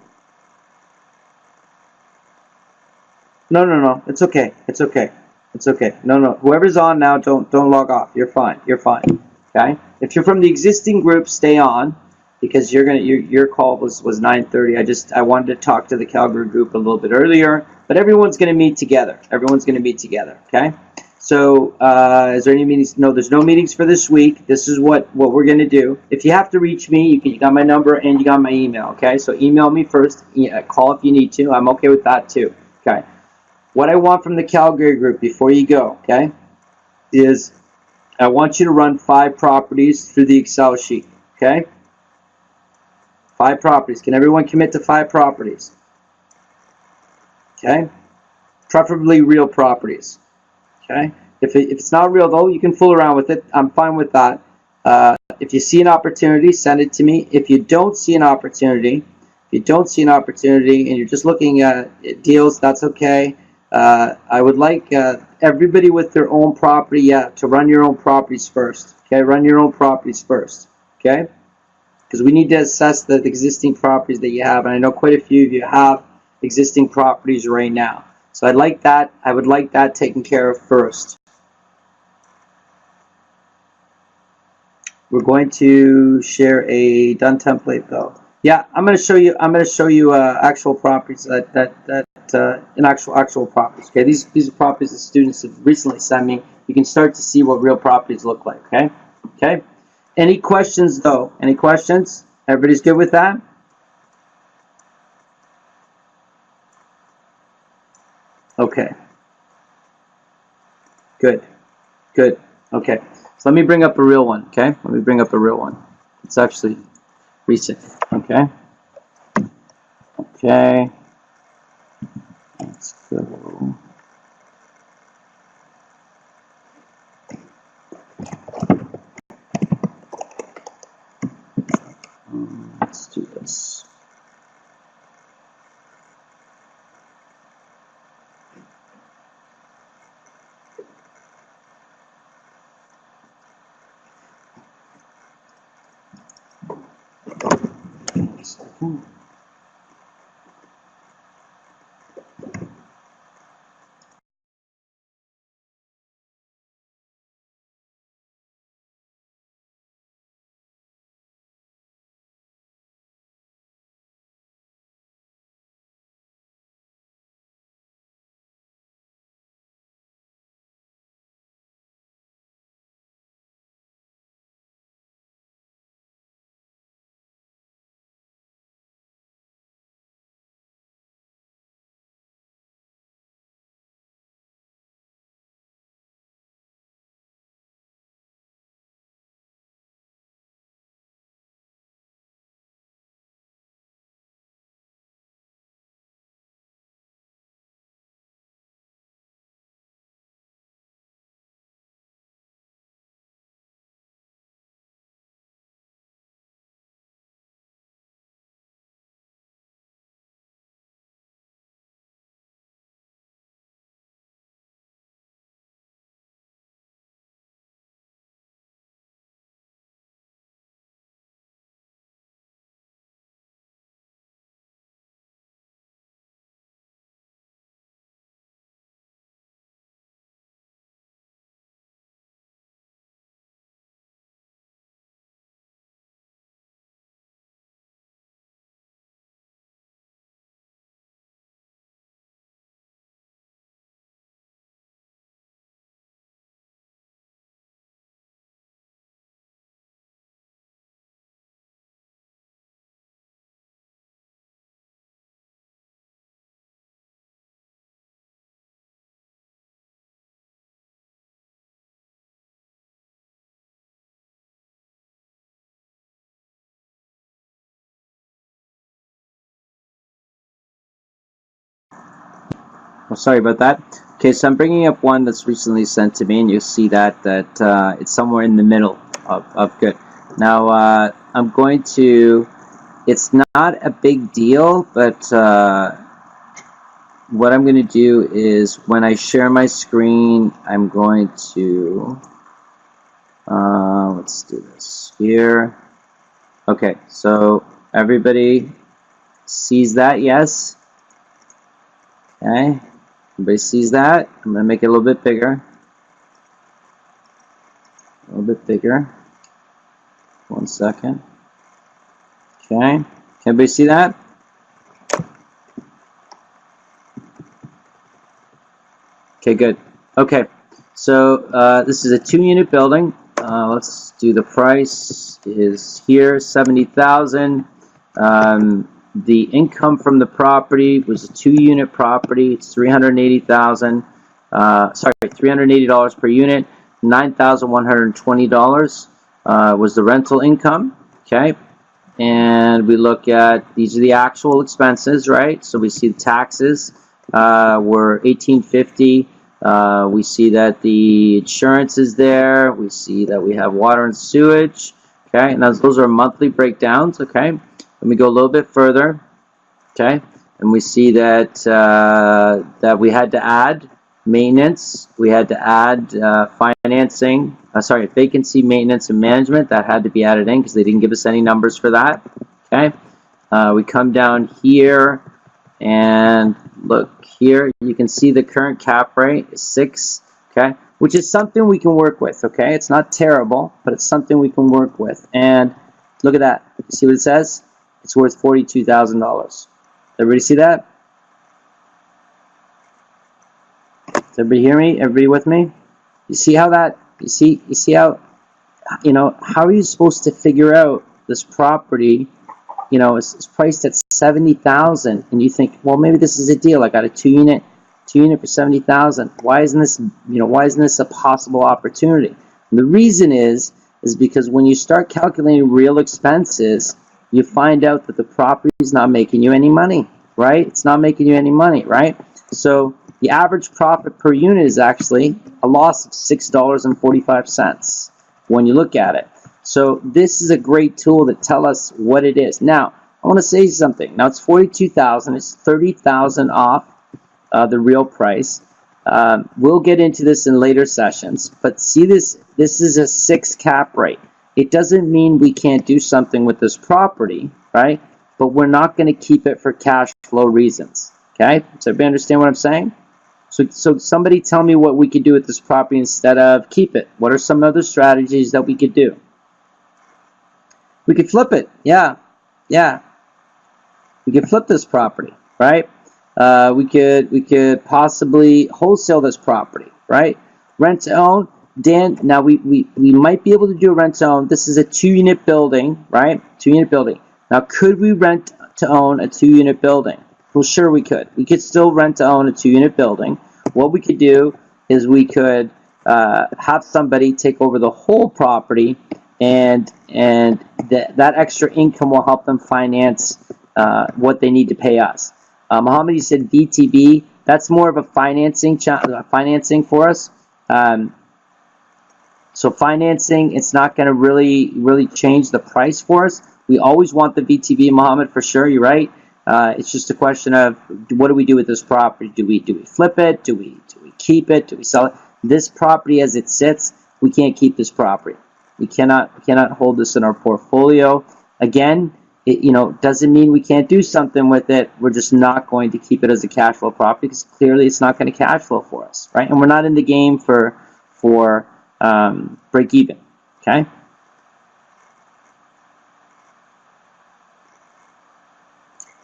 No. It's okay. It's okay. It's okay. No. Whoever's on now, don't log off. You're fine. You're fine. Okay. If you're from the existing group, stay on because your call was 9:30. I wanted to talk to the Calgary group a little bit earlier, but everyone's gonna meet together. Everyone's gonna meet together. Okay. So is there any meetings? No, there's no meetings for this week. This is what we're gonna do. If you have to reach me, you got my number and you got my email. Okay. So email me first. Call if you need to. I'm okay with that too. Okay. What I want from the Calgary group before you go, okay, is I want you to run 5 properties through the Excel sheet, okay? 5 properties. Can everyone commit to 5 properties? Okay? Preferably real properties, okay? If it's not real, though, you can fool around with it. I'm fine with that. If you see an opportunity, send it to me. If you don't see an opportunity, and you're just looking at deals, that's okay. I would like everybody with their own property, to run your own properties first. Okay, run your own properties first. Okay, because we need to assess the existing properties that you have, and I know quite a few of you have existing properties right now. So I'd like that. I would like that taken care of first. We're going to share a done template though. Yeah, I'm going to show you. I'm going to show you actual properties in actual properties. Okay, these are properties that students have recently sent me. You can start to see what real properties look like. Okay, okay. Any questions though? Any questions? Everybody's good with that? Okay. Good. Good. Okay. So let me bring up a real one. Okay. Let me bring up a real one. It's actually recent. Okay. Okay. Let's go. Let's do this. Oh, sorry about that. Okay, so I'm bringing up one that's recently sent to me, and you'll see that it's somewhere in the middle of good. Now, I'm going to, it's not a big deal, but what I'm going to do is when I share my screen, I'm going to, let's do this here. Okay, so everybody sees that, yes? Okay, everybody sees that. I'm going to make it a little bit bigger. A little bit bigger. 1 second. Okay, can everybody see that? Okay, good. Okay, so this is a 2-unit building. Let's do the price is here, $70,000. The income from the property was a 2-unit property. It's $380,000. Sorry, $380 per unit. $9,120 was the rental income. Okay, and we look at, these are the actual expenses, right? So we see the taxes were $1,850. We see that the insurance is there. We see that we have water and sewage. Okay, and those are monthly breakdowns. Okay, let me go a little bit further. Okay, and we see that that we had to add maintenance. We had to add financing. Sorry, vacancy, maintenance, and management. That had to be added in because they didn't give us any numbers for that. Okay, we come down here and look here. You can see the current cap rate is 6. Okay, which is something we can work with. Okay, it's not terrible, but it's something we can work with. And look at that. See what it says? It's worth $42,000. Everybody see that? Does everybody hear me? Everybody with me? You see how that? You see how? You know, how are you supposed to figure out this property? You know, it's priced at $70,000, and you think, well, maybe this is a deal. I got a 2-unit for $70,000. Why isn't this? You know, why isn't this a possible opportunity? And the reason is because when you start calculating real expenses, you find out that the property is not making you any money, right? It's not making you any money, right? So the average profit per unit is actually a loss of $6.45 when you look at it. So this is a great tool to tell us what it is. Now, I want to say something. Now it's $42,000. It's $30,000 off the real price. We'll get into this in later sessions, but see this. This is a 6 cap rate. It doesn't mean we can't do something with this property, right? But we're not going to keep it for cash flow reasons. Okay? So everybody understand what I'm saying? So somebody tell me what we could do with this property instead of keep it. What are some other strategies that we could do? We could flip it. Yeah. We could flip this property, right? We could possibly wholesale this property, right? Rent to own. Dan, now we might be able to do a rent to own. This is a 2-unit building, right? 2-unit building. Now, could we rent to own a 2-unit building? Well, sure we could. We could still rent to own a 2-unit building. What we could do is we could have somebody take over the whole property, and that extra income will help them finance what they need to pay us. Mohammed, you said VTB. That's more of a financing for us. So financing, it's not going to really change the price for us. We always want the VTB, Mohammed, for sure. You're right. It's just a question of what do we do with this property? Do we flip it? Do we keep it? Do we sell it? This property as it sits, we can't keep this property. We cannot hold this in our portfolio. Again, it doesn't mean we can't do something with it. We're just not going to keep it as a cash flow property because clearly it's not going to cash flow for us, right? And we're not in the game for break even. Okay.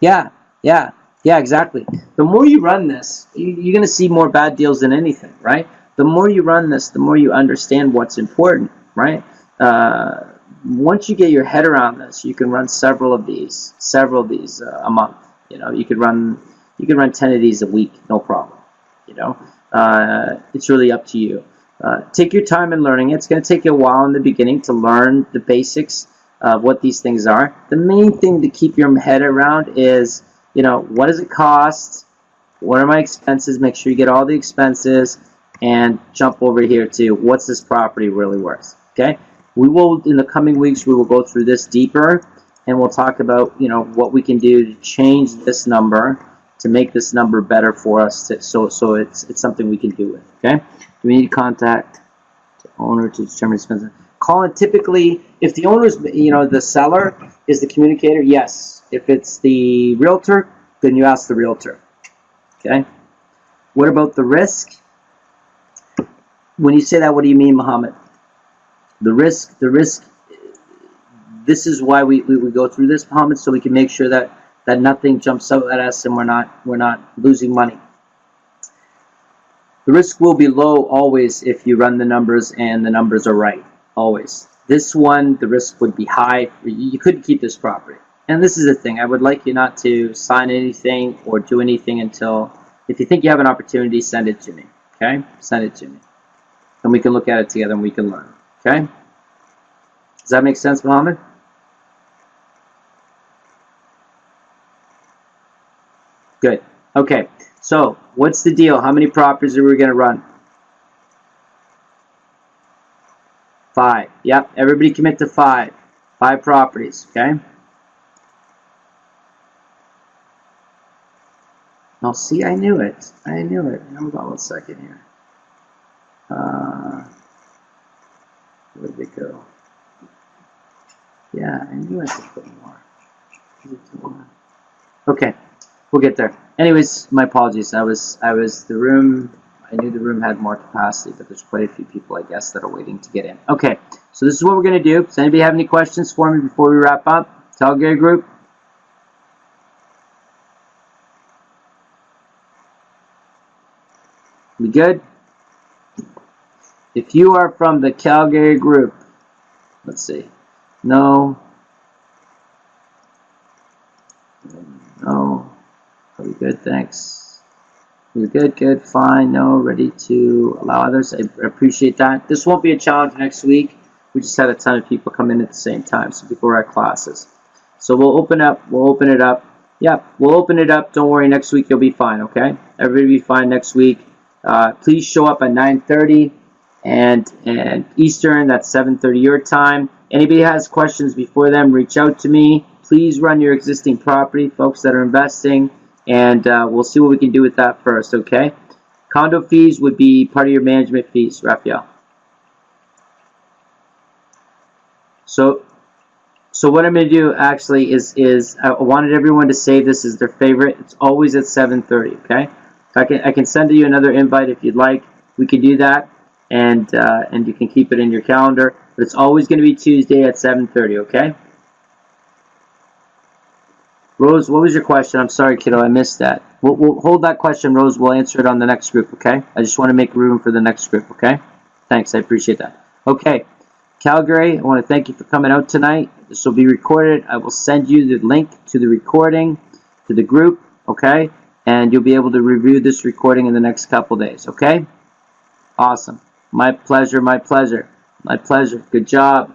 Yeah, exactly. The more you run this, you're going to see more bad deals than anything, right? The more you run this, the more you understand what's important, right? Once you get your head around this, you can run several of these a month. You could run 10 of these a week, no problem. It's really up to you. Take your time in learning it. It's going to take you a while in the beginning to learn the basics of what these things are. The main thing to keep your head around is, what does it cost? what are my expenses? Make sure you get all the expenses and jump over here to what's this property really worth, okay? We will, in the coming weeks, we will go through this deeper and we'll talk about, you know, what we can do to change this number to make this number better for us so it's something we can do with, okay? Do we need to contact the owner to determine expenses? Call it typically, if the owner's, you know, the seller is the communicator, yes. If it's the realtor, then you ask the realtor, okay? What about the risk? When you say that, what do you mean, Muhammad? The risk, this is why we go through this, Muhammad, so we can make sure that nothing jumps out at us and we're not losing money. The risk will be low always if you run the numbers and the numbers are right, always. This one, the risk would be high. You couldn't keep this property. And this is the thing, I would like you not to sign anything or do anything until, if you think you have an opportunity, send it to me, okay? Send it to me. And we can look at it together and we can learn, okay? Does that make sense, Mohammed? Good. Okay, so what's the deal? How many properties are we going to run? 5. Yep, everybody commit to 5. 5 properties, okay? Oh, see, I knew it. I knew it. Hold on 1 second here. Where did it go? Yeah, I knew I could put more. Okay, we'll get there. Anyways, my apologies. I was the room. I knew the room had more capacity, but there's quite a few people, I guess, that are waiting to get in. Okay, so this is what we're going to do. Does anybody have any questions for me before we wrap up? Calgary group? We good? If you are from the Calgary group, let's see. No. No. Are we good? Thanks. We're good, good, fine, no, ready to allow others. I appreciate that. This won't be a challenge next week. We just had a ton of people come in at the same time, so people are at classes. So we'll open it up. Yeah, we'll open it up. Don't worry, next week you'll be fine, okay? Everybody will be fine next week. Please show up at 9:30 and Eastern, that's 7:30 your time. Anybody has questions before them, reach out to me. Please run your existing property, folks that are investing, and we'll see what we can do with that first, okay? Condo fees would be part of your management fees, Raphael. So what I'm going to do actually is I wanted everyone to save this as their favorite. It's always at 7:30, okay? I can send you another invite if you'd like. We can do that, and you can keep it in your calendar. But it's always going to be Tuesday at 7:30, okay? Rose, what was your question? I'm sorry, kiddo, I missed that. We'll hold that question, Rose. We'll answer it on the next group, okay? I just want to make room for the next group, okay? Thanks, I appreciate that. Okay, Calgary, I want to thank you for coming out tonight. This will be recorded. I will send you the link to the recording, to the group, okay? And you'll be able to review this recording in the next couple days, okay? Awesome. My pleasure, my pleasure. My pleasure. Good job.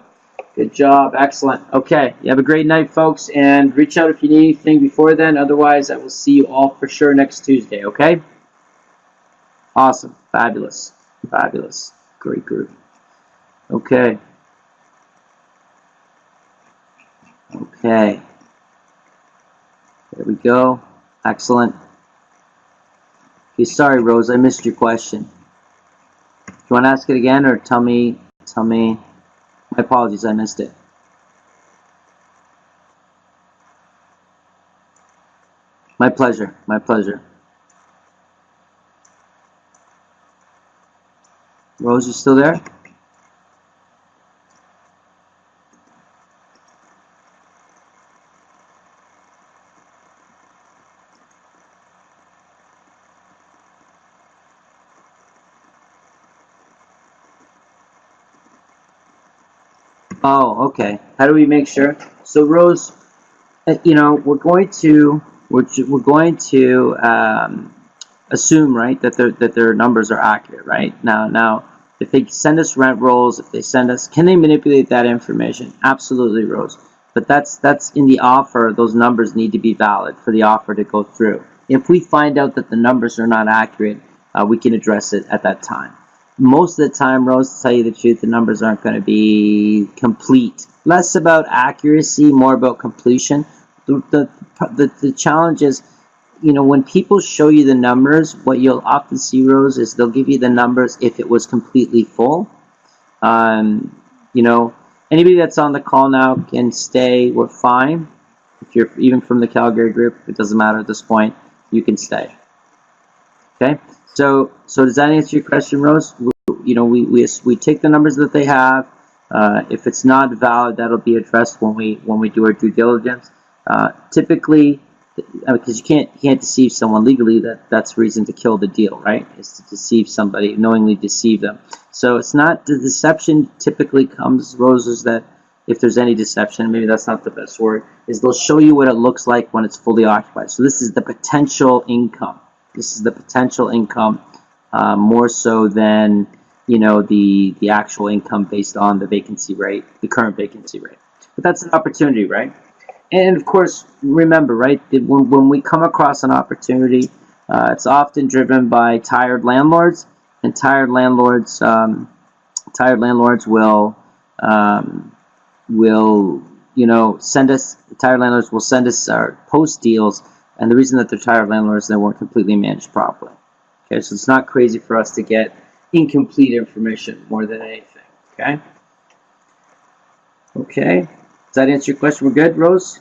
Good job. Excellent. Okay. You have a great night, folks, and reach out if you need anything before then. Otherwise, I will see you all for sure next Tuesday, okay? Awesome. Fabulous. Fabulous. Great group. Okay. Okay. There we go. Excellent. Okay, sorry, Rose, I missed your question. Do you want to ask it again, or tell me? My apologies, I missed it. My pleasure. My pleasure. Rose, you still there? Oh, okay. How do we make sure? So, Rose, you know, we're going to assume, right, that their numbers are accurate, right? Now, if they send us rent rolls, if they send us, can they manipulate that information? Absolutely, Rose. But that's in the offer. Those numbers need to be valid for the offer to go through. If we find out that the numbers are not accurate, we can address it at that time. Most of the time, Rose, to tell you the truth, the numbers aren't going to be complete. Less about accuracy, more about completion. The challenge is, you know, when people show you the numbers, what you'll often see, Rose, is they'll give you the numbers if it was completely full. You know, anybody that's on the call now can stay. We're fine. If you're even from the Calgary group, it doesn't matter at this point. You can stay. Okay. So does that answer your question, Rose? You know, we take the numbers that they have. If it's not valid, that'll be addressed when we do our due diligence. Typically, because you can't deceive someone legally, that's reason to kill the deal, right? Is to deceive somebody, knowingly deceive them. So it's not, the deception typically comes, Rose, is that if there's any deception, maybe that's not the best word, is they'll show you what it looks like when it's fully occupied. So this is the potential income. This is the potential income, more so than, you know, the actual income based on the vacancy rate, the current vacancy rate. But that's an opportunity, right? And of course, remember, right, when we come across an opportunity, it's often driven by tired landlords, and tired landlords will, you know, send us, tired landlords will send us our post deals, and the reason that they're tired landlords, they weren't completely managed properly. Okay, so it's not crazy for us to get incomplete information more than anything. Okay. Okay. Does that answer your question? We're good, Rose?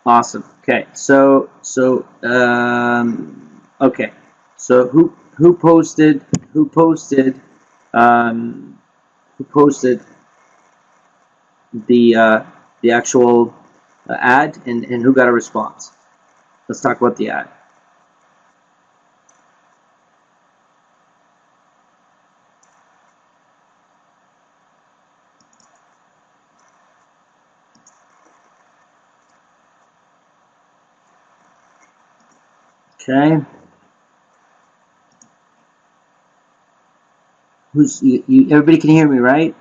Awesome. Okay. So okay. So who posted the actual ad, and who got a response? Let's talk about the ad. Okay. Who's you? Everybody can hear me, right?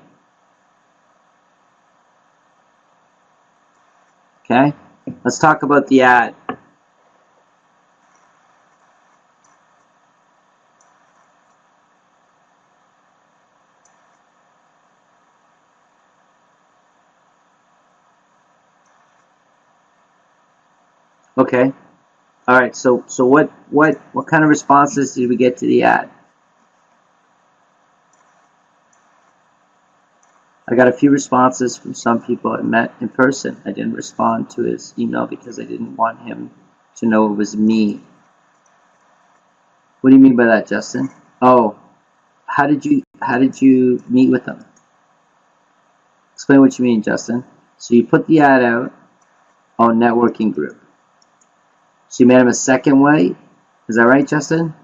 Okay. Let's talk about the ad. Okay. All right. So what kind of responses did we get to the ad? I got a few responses from some people I met in person. I didn't respond to his email because I didn't want him to know it was me. What do you mean by that, Justin? Oh, how did you meet with him? Explain what you mean, Justin. So you put the ad out on networking group. So you met him a second way? Is that right, Justin?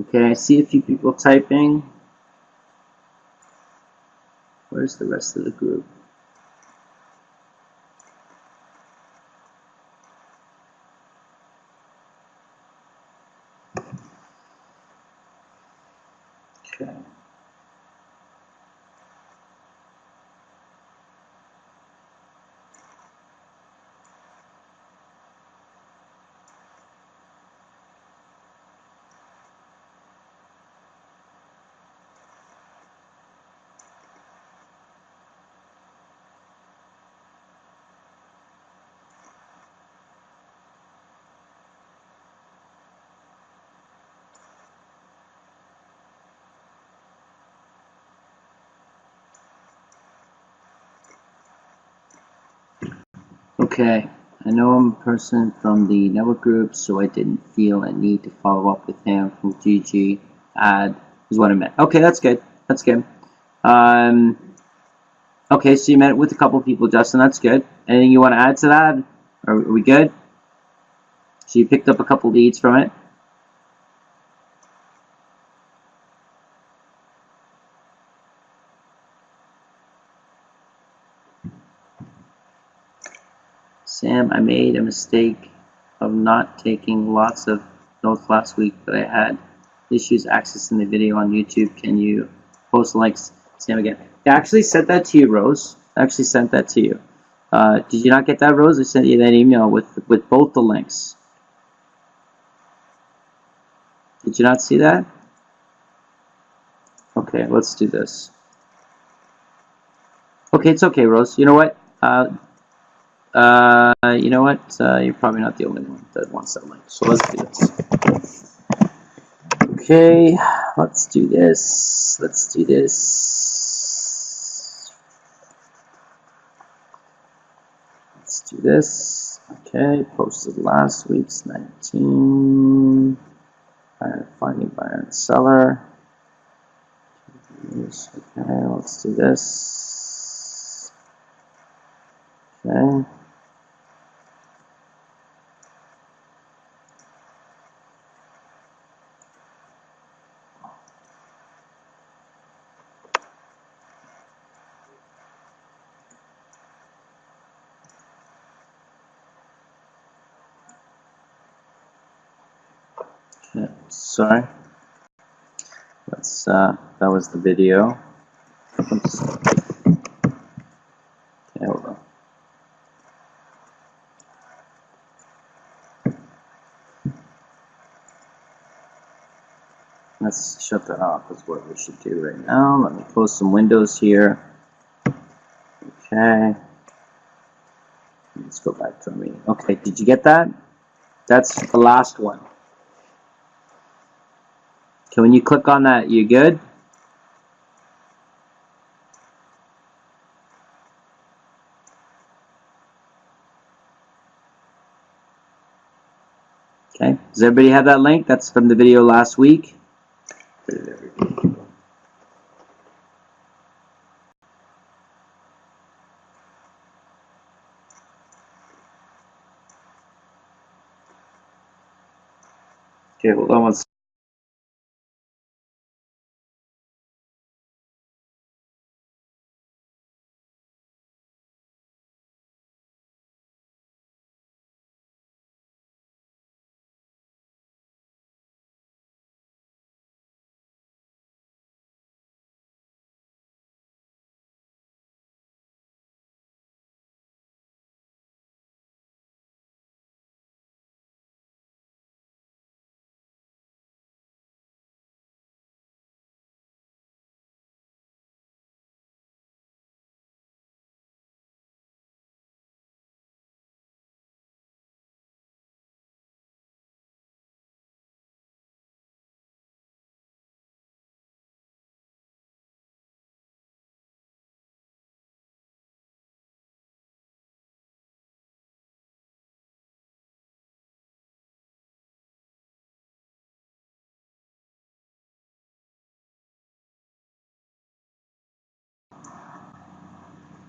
Okay, I see a few people typing. Where's the rest of the group? Okay. Okay, I know I'm a person from the network group, so I didn't feel a need to follow up with him from GG. Ad is what I meant. Okay, that's good. That's good. Okay, so you met with a couple people, Justin. That's good. Anything you want to add to that? Are we good? So you picked up a couple leads from it. Sam, I made a mistake of not taking lots of notes last week, but I had issues accessing the video on YouTube. Can you post links? Sam again. I actually sent that to you, Rose. I actually sent that to you. Did you not get that, Rose? I sent you that email with both the links. Did you not see that? Okay, let's do this. Okay, it's okay, Rose. You know what? You know what? You're probably not the only one that wants that link. So let's do this. Okay, let's do this. Let's do this. Let's do this. Okay, posted last week's 19. Finding buyer and seller. Okay, let's do this. Okay. Okay, sorry. Let's that was the video. Oops. Okay, hold on. Let's shut that off is what we should do right now. Let me close some windows here. Okay. Let's go back to our meeting. Okay, did you get that? That's the last one. Okay, when you click on that, you good? Okay, does everybody have that link? That's from the video last week. Okay, hold on one second.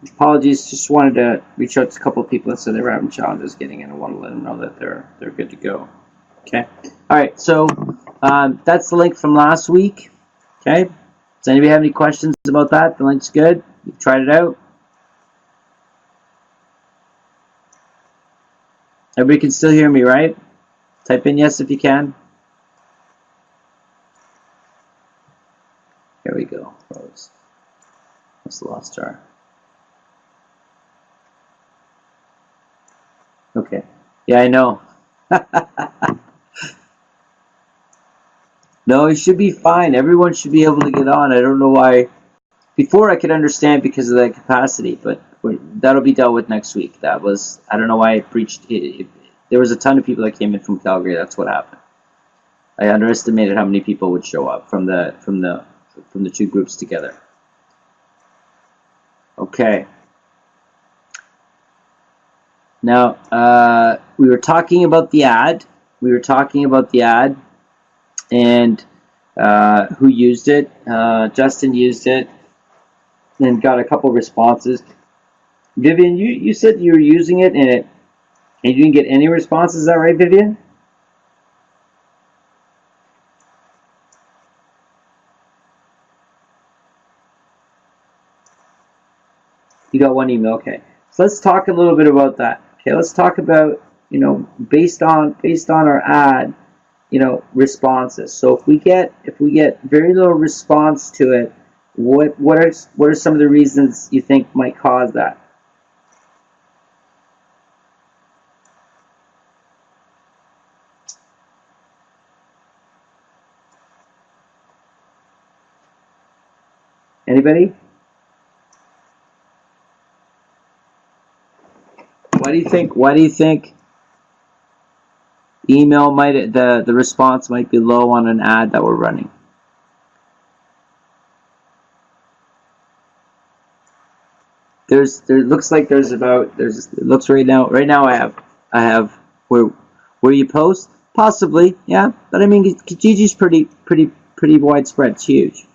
Apologies, just wanted to reach out to a couple of people that said they were having challenges getting in. I want to let them know that they're good to go. Okay. All right. So that's the link from last week. Okay. Does anybody have any questions about that? The link's good. You've tried it out. Everybody can still hear me, right? Type in yes if you can. Here we go. Rose. What's the lost jar? Okay. Yeah, I know. No, it should be fine. Everyone should be able to get on. I don't know why. Before I could understand because of that capacity, but that'll be dealt with next week. That was, I don't know why it breached. There was a ton of people that came in from Calgary. That's what happened. I underestimated how many people would show up from the two groups together. Okay. Now, we were talking about the ad. And who used it. Justin used it and got a couple responses. Vivian, you said you were using it and And you didn't get any responses, is that right, Vivian? You got one email, okay. So let's talk a little bit about that. Okay, let's talk about, you know, based on our ad, you know, responses. So if we get very little response to it, what are some of the reasons you think might cause that? Anybody? Why do you think email might the response might be low on an ad that we're running? There looks like there's it looks right now I have where you post, possibly, yeah, but I mean Kijiji's pretty widespread. It's huge,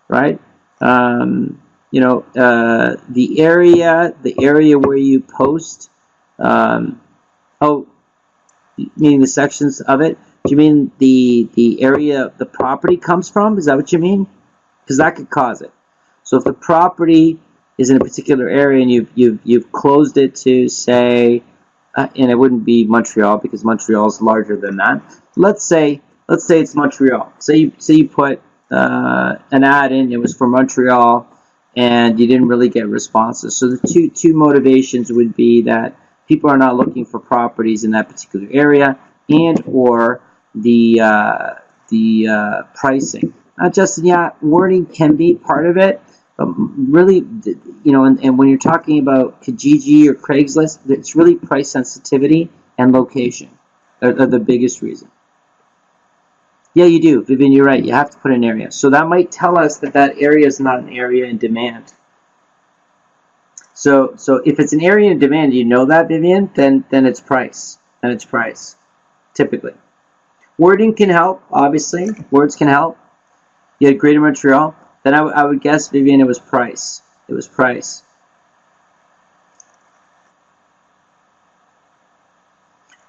right? You know, the area where you post, oh, you mean the sections of it? Do you mean the area the property comes from? Is that what you mean? Because that could cause it. So if the property is in a particular area and you've closed it to, say, and it wouldn't be Montreal because Montreal is larger than that. Let's say it's Montreal. Say you put an ad in. It was for Montreal, and you didn't really get responses. So the two motivations would be that people are not looking for properties in that particular area, and or the pricing. Justin, yeah, wording can be part of it, but really, you know, and when you're talking about Kijiji or Craigslist, it's really price sensitivity and location are the biggest reason. Yeah, you do, Vivian. You're right. You have to put an area, so that might tell us that that area is not an area in demand. So if it's an area in demand, you know that, Vivian, then it's price. Then it's price, typically. Wording can help, obviously. Words can help. You had Greater Montreal. Then I would guess, Vivian, it was price. It was price.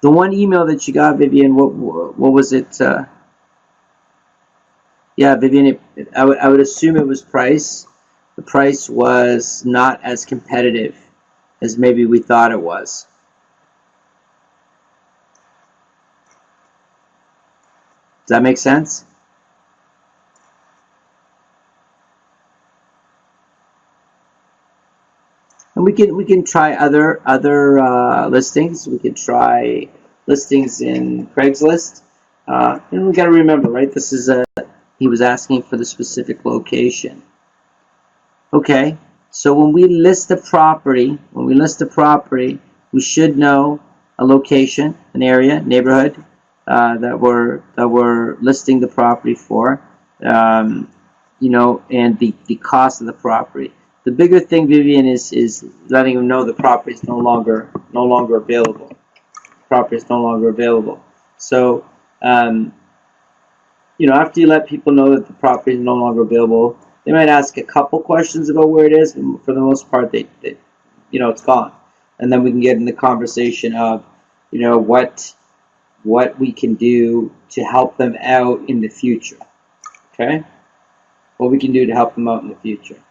The one email that you got, Vivian, what was it? Yeah, Vivian, I would assume it was price. The price was not as competitive as maybe we thought it was. Does that make sense? And we can try other listings. We could try listings in Craigslist. And we got to remember, right? This is he was asking for the specific location. Okay, so when we list a property, we should know a location, an area, neighborhood that we're listing the property for. You know, and the cost of the property. The bigger thing, Vivian, is letting them know the property is no longer available. Property is no longer available. So, you know, after you let people know that the property is no longer available, they might ask a couple questions about where it is. And for the most part, they you know, it's gone. And then we can get in the conversation of, you know, what we can do to help them out in the future. Okay, what we can do to help them out in the future.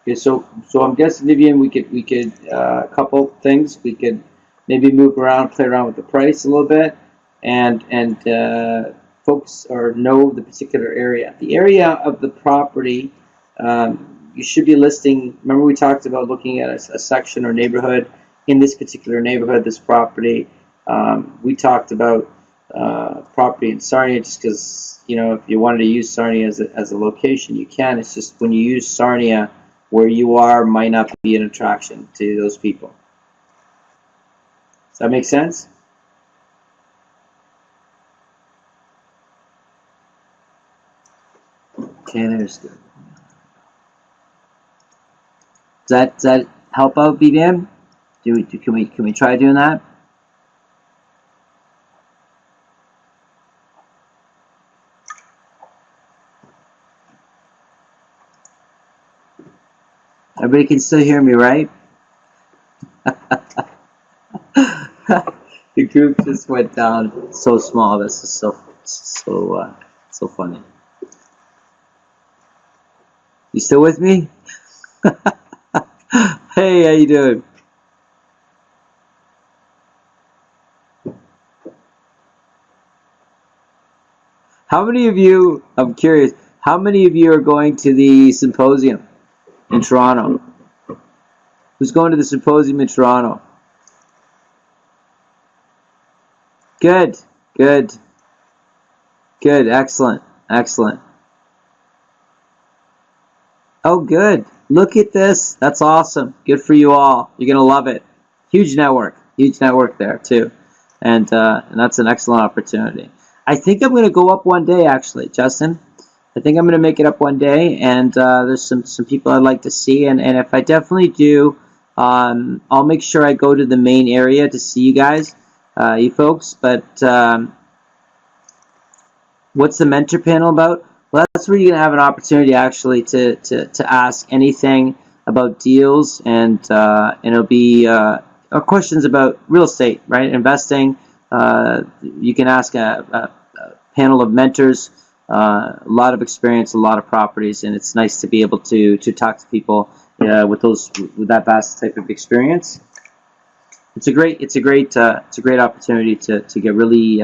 Okay, so I'm guessing, Vivian, we could a couple things. We could maybe move around, play around with the price a little bit, and focus or know the particular area. The area of the property, you should be listing. Remember, we talked about looking at a section or neighborhood. In this particular neighborhood, this property, we talked about property in Sarnia, just because, you know, if you wanted to use Sarnia as a location, you can. It's just when you use Sarnia, where you are might not be an attraction to those people. Does that make sense? Okay, there's good. Does that help out, Vivian? Can we try doing that? Everybody can still hear me, right? group just went down so small. This is so funny. You still with me? Hey, how you doing? How many of you, I'm curious, how many of you are going to the symposium in Toronto? Who's going to the symposium in Toronto? Good, good, good, excellent, excellent. Oh, good. Look at this. That's awesome. Good for you all. You're going to love it. Huge network there too. And that's an excellent opportunity. I think I'm going to go up one day, actually, Justin. I think I'm going to make it up one day, and there's some people I'd like to see. And if I definitely do, I'll make sure I go to the main area to see you guys, you folks. But what's the mentor panel about? Well, that's where you're going to have an opportunity actually to ask anything about deals, and it'll be questions about real estate, right? Investing. You can ask a panel of mentors, a lot of experience, a lot of properties, and it's nice to be able to talk to people with that vast type of experience. It's a great opportunity to get really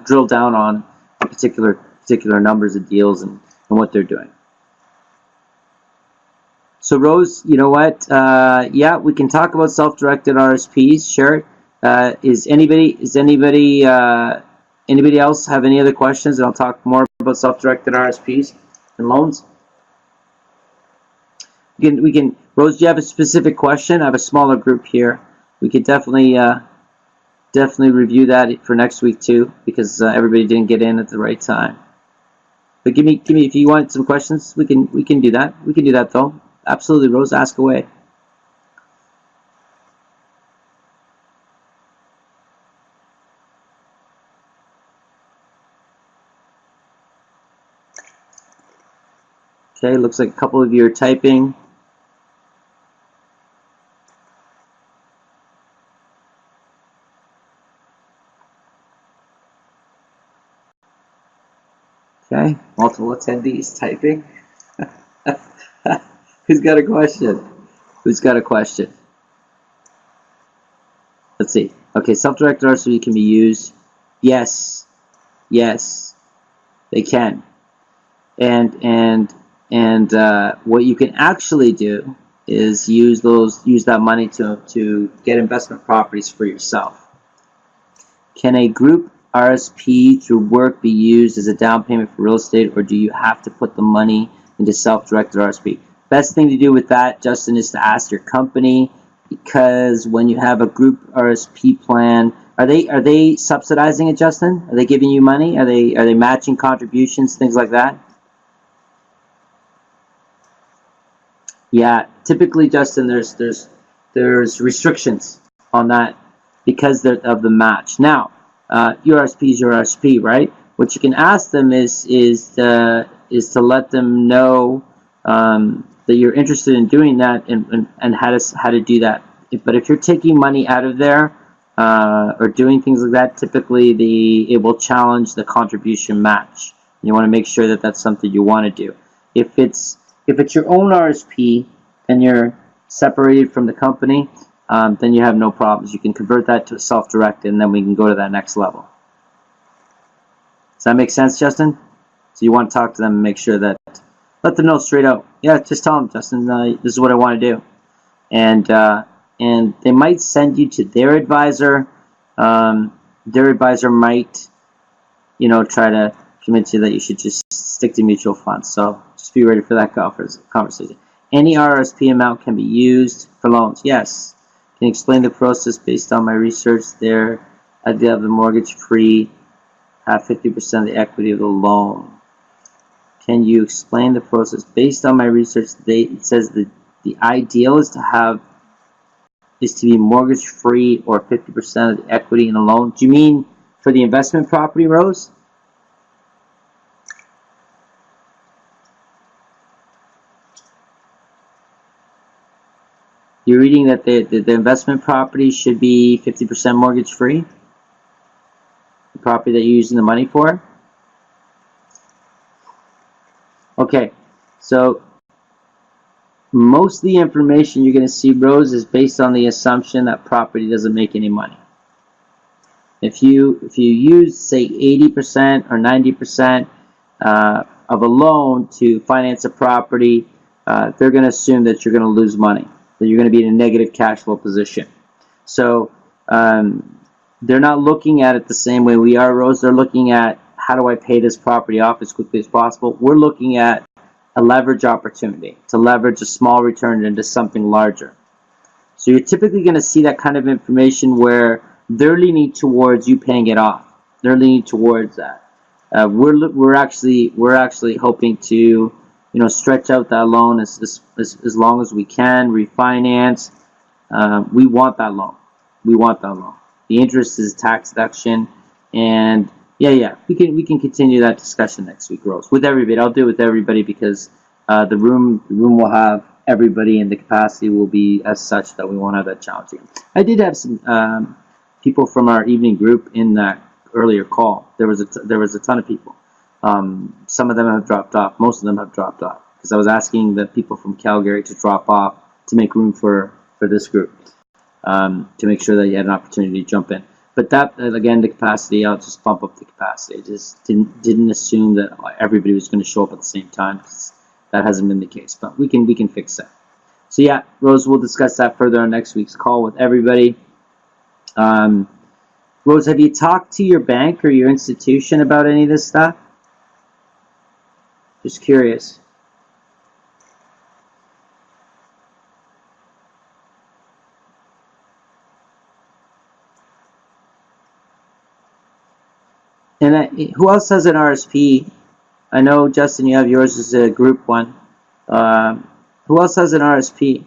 drill down on particular numbers of deals and what they're doing. So Rose, you know what? Yeah, we can talk about self-directed RSPs. Sure. Is anybody else have any other questions? And I'll talk more about self-directed RSPs and loans. We can. Rose, do you have a specific question? I have a smaller group here. We could definitely review that for next week too, because everybody didn't get in at the right time. But give me if you want some questions, we can do that. We can do that though. Absolutely, Rose, ask away. Okay, looks like a couple of you are typing. Okay, multiple attendees typing. Who's got a question? Who's got a question? Let's see. Okay, self-directed RSP can be used. Yes, yes, they can. And what you can actually do is use that money to get investment properties for yourself. Can a group RSP through work be used as a down payment for real estate, or do you have to put the money into self-directed RSP? Best thing to do with that, Justin, is to ask your company, because when you have a group RSP plan, are they subsidizing it, Justin? Are they giving you money? Are they matching contributions, things like that? Yeah, typically, Justin, there's restrictions on that because of the match. Now, your RSP is your RSP, right? What you can ask them is to let them know that you're interested in doing that and how to do that. But if you're taking money out of there or doing things like that, typically it will challenge the contribution match. You want to make sure that that's something you want to do. If it's your own RSP and you're separated from the company, then you have no problems. You can convert that to a self-directed, and then we can go to that next level. Does that make sense, Justin? So you want to talk to them and make sure that, let them know straight out. Yeah, just tell them, Justin, this is what I want to do. And they might send you to their advisor. Their advisor might, try to convince you that you should just stick to mutual funds. So just be ready for that conversation. Any RSP amount can be used for loans. Yes. Can you explain the process based on my research there? I did have the mortgage free, have 50% of the equity of the loan. Can you explain the process based on my research? It says that the ideal is to be mortgage free or 50% of the equity in the loan. Do you mean for the investment property, Rose? You're reading that the investment property should be 50% mortgage free? property that you're using the money for? Okay, so most of the information you're going to see, Rose, is based on the assumption that property doesn't make any money. If you use, say, 80% or 90% of a loan to finance a property, they're going to assume that you're going to lose money, that you're going to be in a negative cash flow position. So they're not looking at it the same way we are, Rose. They're looking at, how do I pay this property off as quickly as possible? We're looking at a leverage opportunity to leverage a small return into something larger. So you're typically going to see that kind of information where they're leaning towards you paying it off. They're leaning towards that. We're actually hoping to, stretch out that loan as long as we can, refinance. We want that loan. We want that loan. The interest is tax deduction, and yeah, we can continue that discussion next week, Rose, with everybody. I'll do it with everybody because the room will have everybody, and the capacity will be as such that we won't have that challenge again. I did have some people from our evening group in that earlier call. There was a ton of people. Some of them have dropped off. Most of them have dropped off because I was asking the people from Calgary to drop off to make room for this group, to make sure that you had an opportunity to jump in. But that, again, the capacity, I'll just bump up the capacity. I just didn't assume that everybody was going to show up at the same time, because that hasn't been the case. But we can fix that. So yeah, Rose, we'll discuss that further on next week's call with everybody. Rose, have you talked to your bank or your institution about any of this stuff? Just curious. And who else has an RSP? I know, Justin, you have yours as a group one. Who else has an RSP?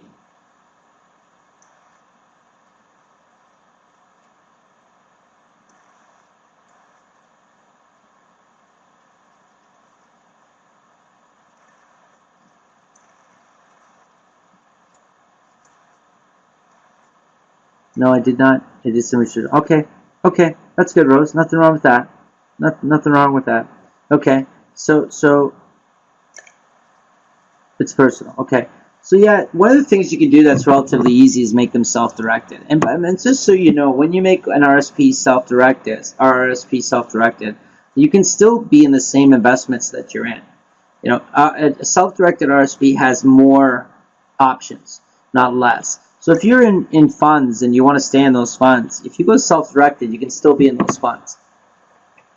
No, I did not. I did some research. Okay, that's good, Rose. Nothing wrong with that. Nothing wrong with that. Okay, so it's personal. Okay, so yeah, one of the things you can do that's relatively easy is make them self-directed. And just so you know, when you make an RSP self-directed, you can still be in the same investments that you're in. A self-directed RSP has more options, not less. So if you're in funds and you want to stay in those funds, if you go self-directed, you can still be in those funds.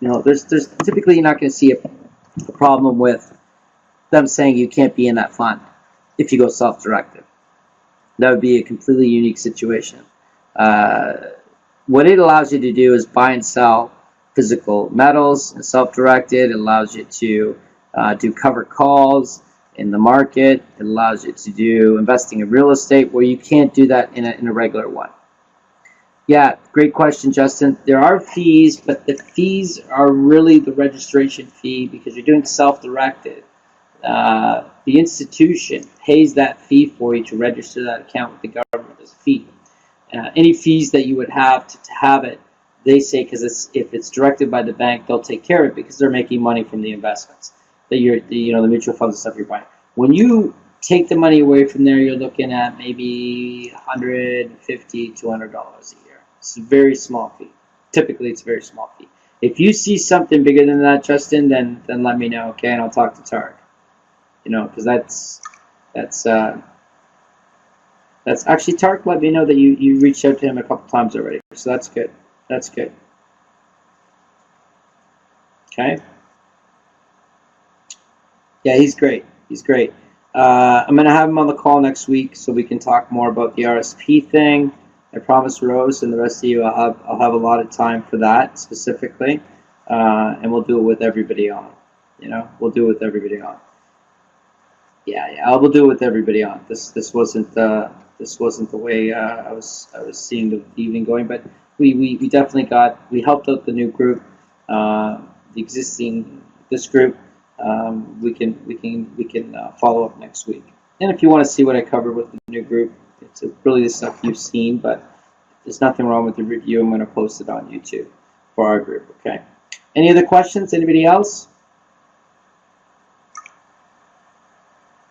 There's typically, you're not going to see a problem with them saying you can't be in that fund if you go self-directed. That would be a completely unique situation. What it allows you to do is buy and sell physical metals and self-directed. It allows you to do covered calls in the market. It allows you to do investing in real estate where you can't do that in a regular one. Yeah, great question, Justin. There are fees, but the fees are really the registration fee because you're doing self-directed. The institution pays that fee for you to register that account with the government as a fee. Any fees that you would have to have it, they say, because if it's directed by the bank, they'll take care of it because they're making money from the investments that the mutual funds and stuff you're buying. When you take the money away from there, you're looking at maybe $150, $200 a year. It's a very small fee. Typically, it's a very small fee. If you see something bigger than that, Justin, then let me know, okay? And I'll talk to Tarek. Because that's actually, Tarek let me know that you reached out to him a couple times already. So that's good. That's good. Okay. Yeah, he's great. He's great. I'm going to have him on the call next week so we can talk more about the RSP thing. I promise Rose and the rest of you I'll have a lot of time for that specifically, and we'll do it with everybody on. We'll do it with everybody on. Yeah, I will do it with everybody on. This wasn't the way I was seeing the evening going, but we definitely we helped out the new group, this group. We can follow up next week. And if you want to see what I covered with the new group, it's really the stuff you've seen, but there's nothing wrong with the review. I'm going to post it on YouTube. for our group. Okay. Any other questions? Anybody else?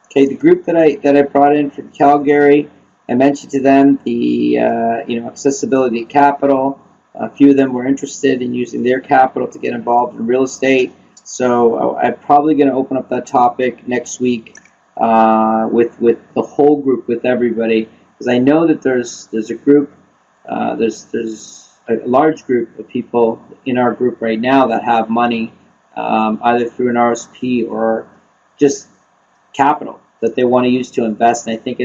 Okay, the group that I brought in from Calgary, I mentioned to them the accessibility to capital. A few of them were interested in using their capital to get involved in real estate. So I'm probably going to open up that topic next week with the whole group, with everybody, because I know that there's a group, there's a large group of people in our group right now that have money, either through an RSP or just capital that they want to use to invest. And I think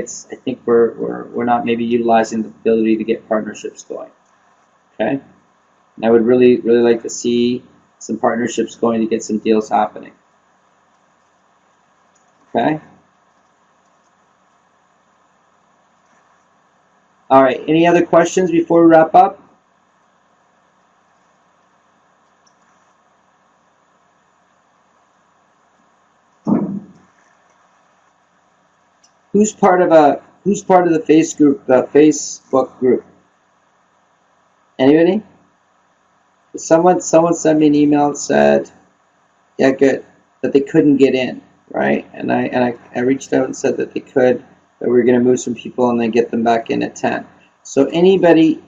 we're not maybe utilizing the ability to get partnerships going. Okay, and I would really like to see some partnerships going to get some deals happening. Okay. All right. Any other questions before we wrap up? Who's part of the Facebook group? Anybody? Someone sent me an email and said, yeah, good, that they couldn't get in, right? And I reached out and said that they could, that we were going to move some people and then get them back in at 10. So anybody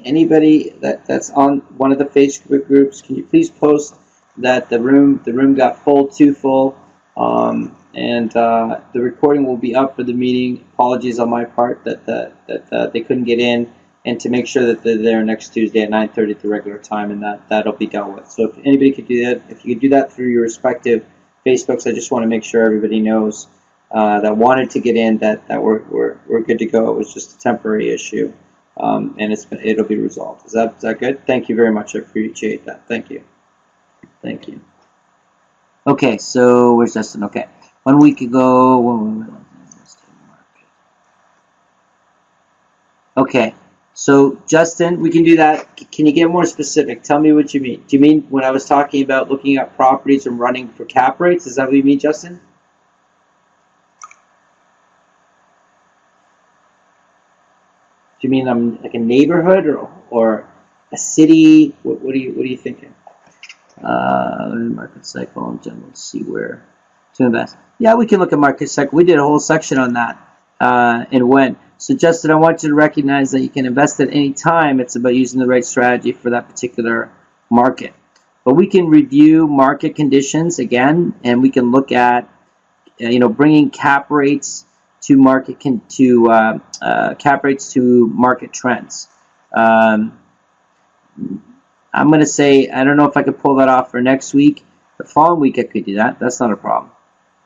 that's on one of the Facebook groups, can you please post that the room got full, too full, and the recording will be up for the meeting. Apologies on my part that they couldn't get in, and to make sure that they're there next Tuesday at 9:30 at the regular time, and that'll be dealt with. So if anybody could do that, if you could do that through your respective Facebooks, I just want to make sure everybody knows that wanted to get in that we're good to go. It was just a temporary issue, and it'll be resolved. Is that good? Thank you very much. I appreciate that. Thank you. Thank you. Okay, so where's Justin? Okay, 1 week ago. Okay. So, Justin, we can do that. Can you get more specific? Tell me what you mean. Do you mean when I was talking about looking at properties and running for cap rates? Is that what you mean, Justin? Do you mean like a neighborhood or a city? What are you thinking? Market cycle in general. Let's see where to invest. Yeah, we can look at market cycle. We did a whole section on that and when. So Justin, I want you to recognize that you can invest at any time. It's about using the right strategy for that particular market. But we can review market conditions again, and we can look at, bringing cap rates to market cap rates to market trends. I'm going to say, I don't know if I could pull that off for next week. The following week I could do that. That's not a problem.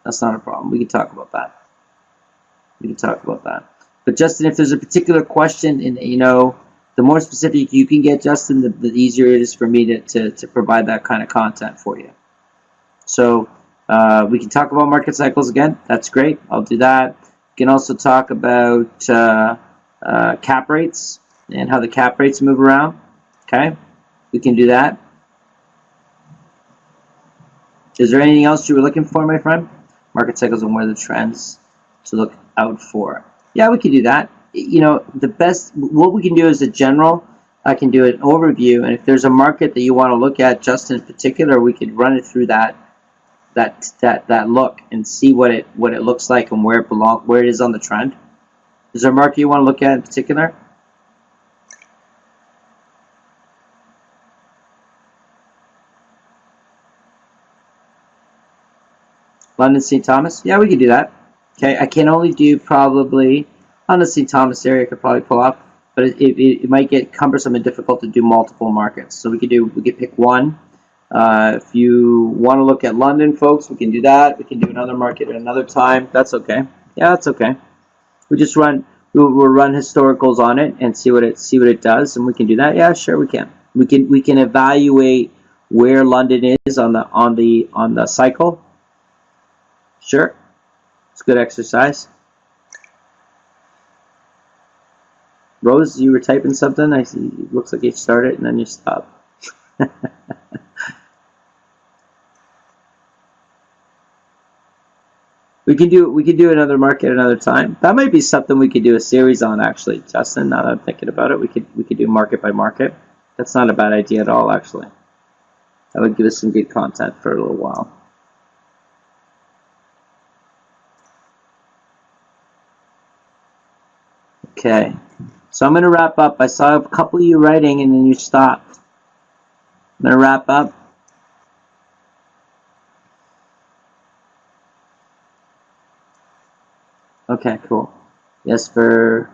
That's not a problem. We can talk about that. We can talk about that. But Justin, if there's a particular question, and the more specific you can get, Justin, the easier it is for me to provide that kind of content for you. So we can talk about market cycles again. That's great. I'll do that. We can also talk about cap rates and how the cap rates move around. Okay, we can do that. Is there anything else you were looking for, my friend? Market cycles and where the trends to look out for. Yeah, we can do that. The best, what we can do is a general, I can do an overview, and if there's a market that you want to look at just in particular, we could run it through that look and see what it looks like and where it is on the trend. Is there a market you want to look at in particular? London St. Thomas? Yeah, we can do that. Okay, I can only do probably on the St. Thomas area. I could probably pull up, but it might get cumbersome and difficult to do multiple markets. So we could pick one. If you want to look at London, folks, we can do that. We can do another market at another time. That's okay. Yeah, that's okay. We'll run historicals on it and see what it does, and we can do that. Yeah, sure, we can. We can evaluate where London is on the cycle. Sure. It's good exercise. Rose, you were typing something. I see. It looks like you started and then you stop. We can do another market another time. That might be something we could do a series on, actually, Justin. Now that I'm thinking about it, we could do market by market. That's not a bad idea at all, actually. That would give us some good content for a little while. Okay, so I'm going to wrap up. I saw a couple of you writing and then you stopped. I'm going to wrap up. Okay, cool. Yes, for...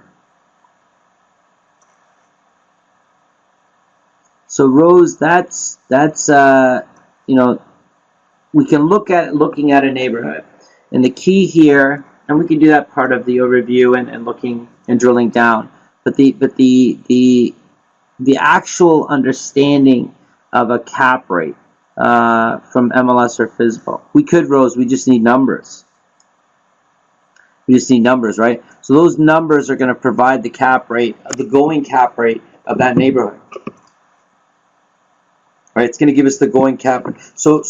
So Rose, that's you know, we can looking at a neighborhood, and the key here, and we can do that part of the overview and looking and drilling down, but the actual understanding of a cap rate from MLS or FSBO. We could, Rose, we just need numbers. We just need numbers, right? So those numbers are going to provide the cap rate, the going cap rate of that neighborhood. Right, it's going to give us the going cap rate. So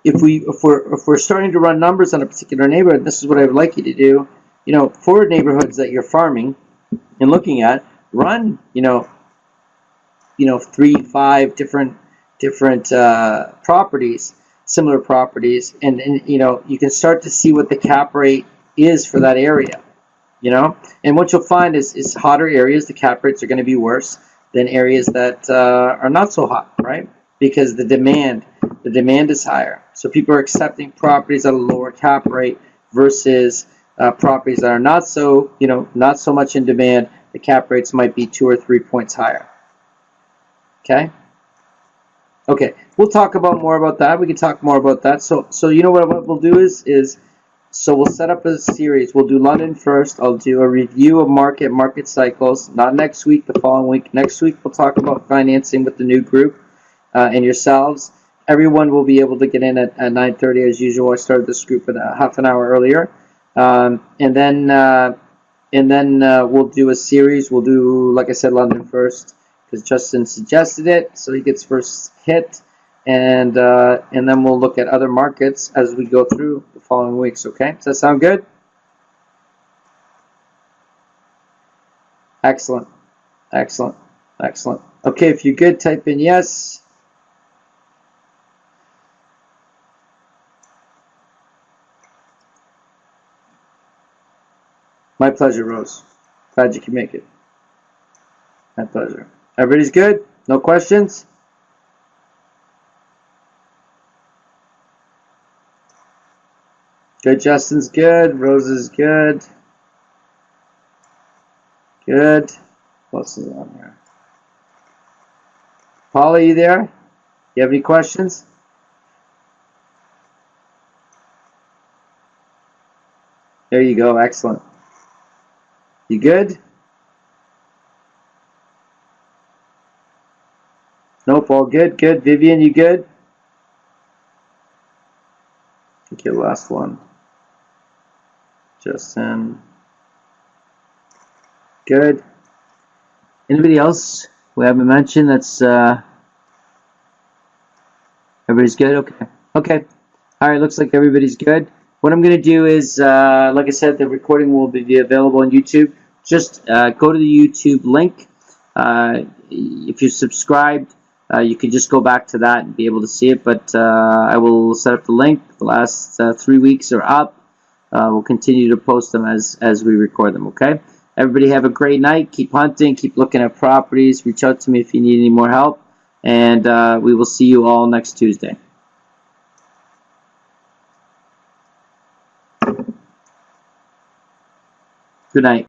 if we're starting to run numbers on a particular neighborhood, this is what I would like you to do. You know, for neighborhoods that you're farming and looking at, run 3, 5 different properties, similar properties, and you can start to see what the cap rate is for that area. And what you'll find is hotter areas, the cap rates are going to be worse than areas that are not so hot, right? Because the demand is higher. So people are accepting properties at a lower cap rate versus properties that are not so much in demand. The cap rates might be 2 or 3 points higher. Okay, we'll talk about more about that. We can talk more about that. So you know what we'll do is so we'll set up a series. We'll do London first. I'll do a review of market cycles. Not next week, the following week. Next week we'll talk about financing with the new group and yourselves. Everyone will be able to get in at 9:30 as usual. I started this group at half an hour earlier, and then we'll do a series. We'll do, like I said, London first because Justin suggested it, so he gets first hit. And then we'll look at other markets as we go through the following weeks, okay? Does that sound good? Excellent. Excellent. Excellent. Okay, if you're good, type in yes. My pleasure, Rose. Glad you can make it. My pleasure. Everybody's good? No questions? Good, Justin's good. Rose is good. Good. What else is on here? Paula, you there? You have any questions? There you go. Excellent. You good? Nope, all good. Good. Vivian, you good? Okay, last one. Justin. Good. Anybody else we haven't mentioned that's everybody's good? Okay. All right, looks like everybody's good. What I'm going to do is, like I said, the recording will be available on YouTube. Just go to the YouTube link. If you're subscribed, you can just go back to that and be able to see it. But I will set up the link. The last 3 weeks are up. We'll continue to post them as we record them, okay? Everybody have a great night. Keep hunting. Keep looking at properties. Reach out to me if you need any more help. And we will see you all next Tuesday. Good night.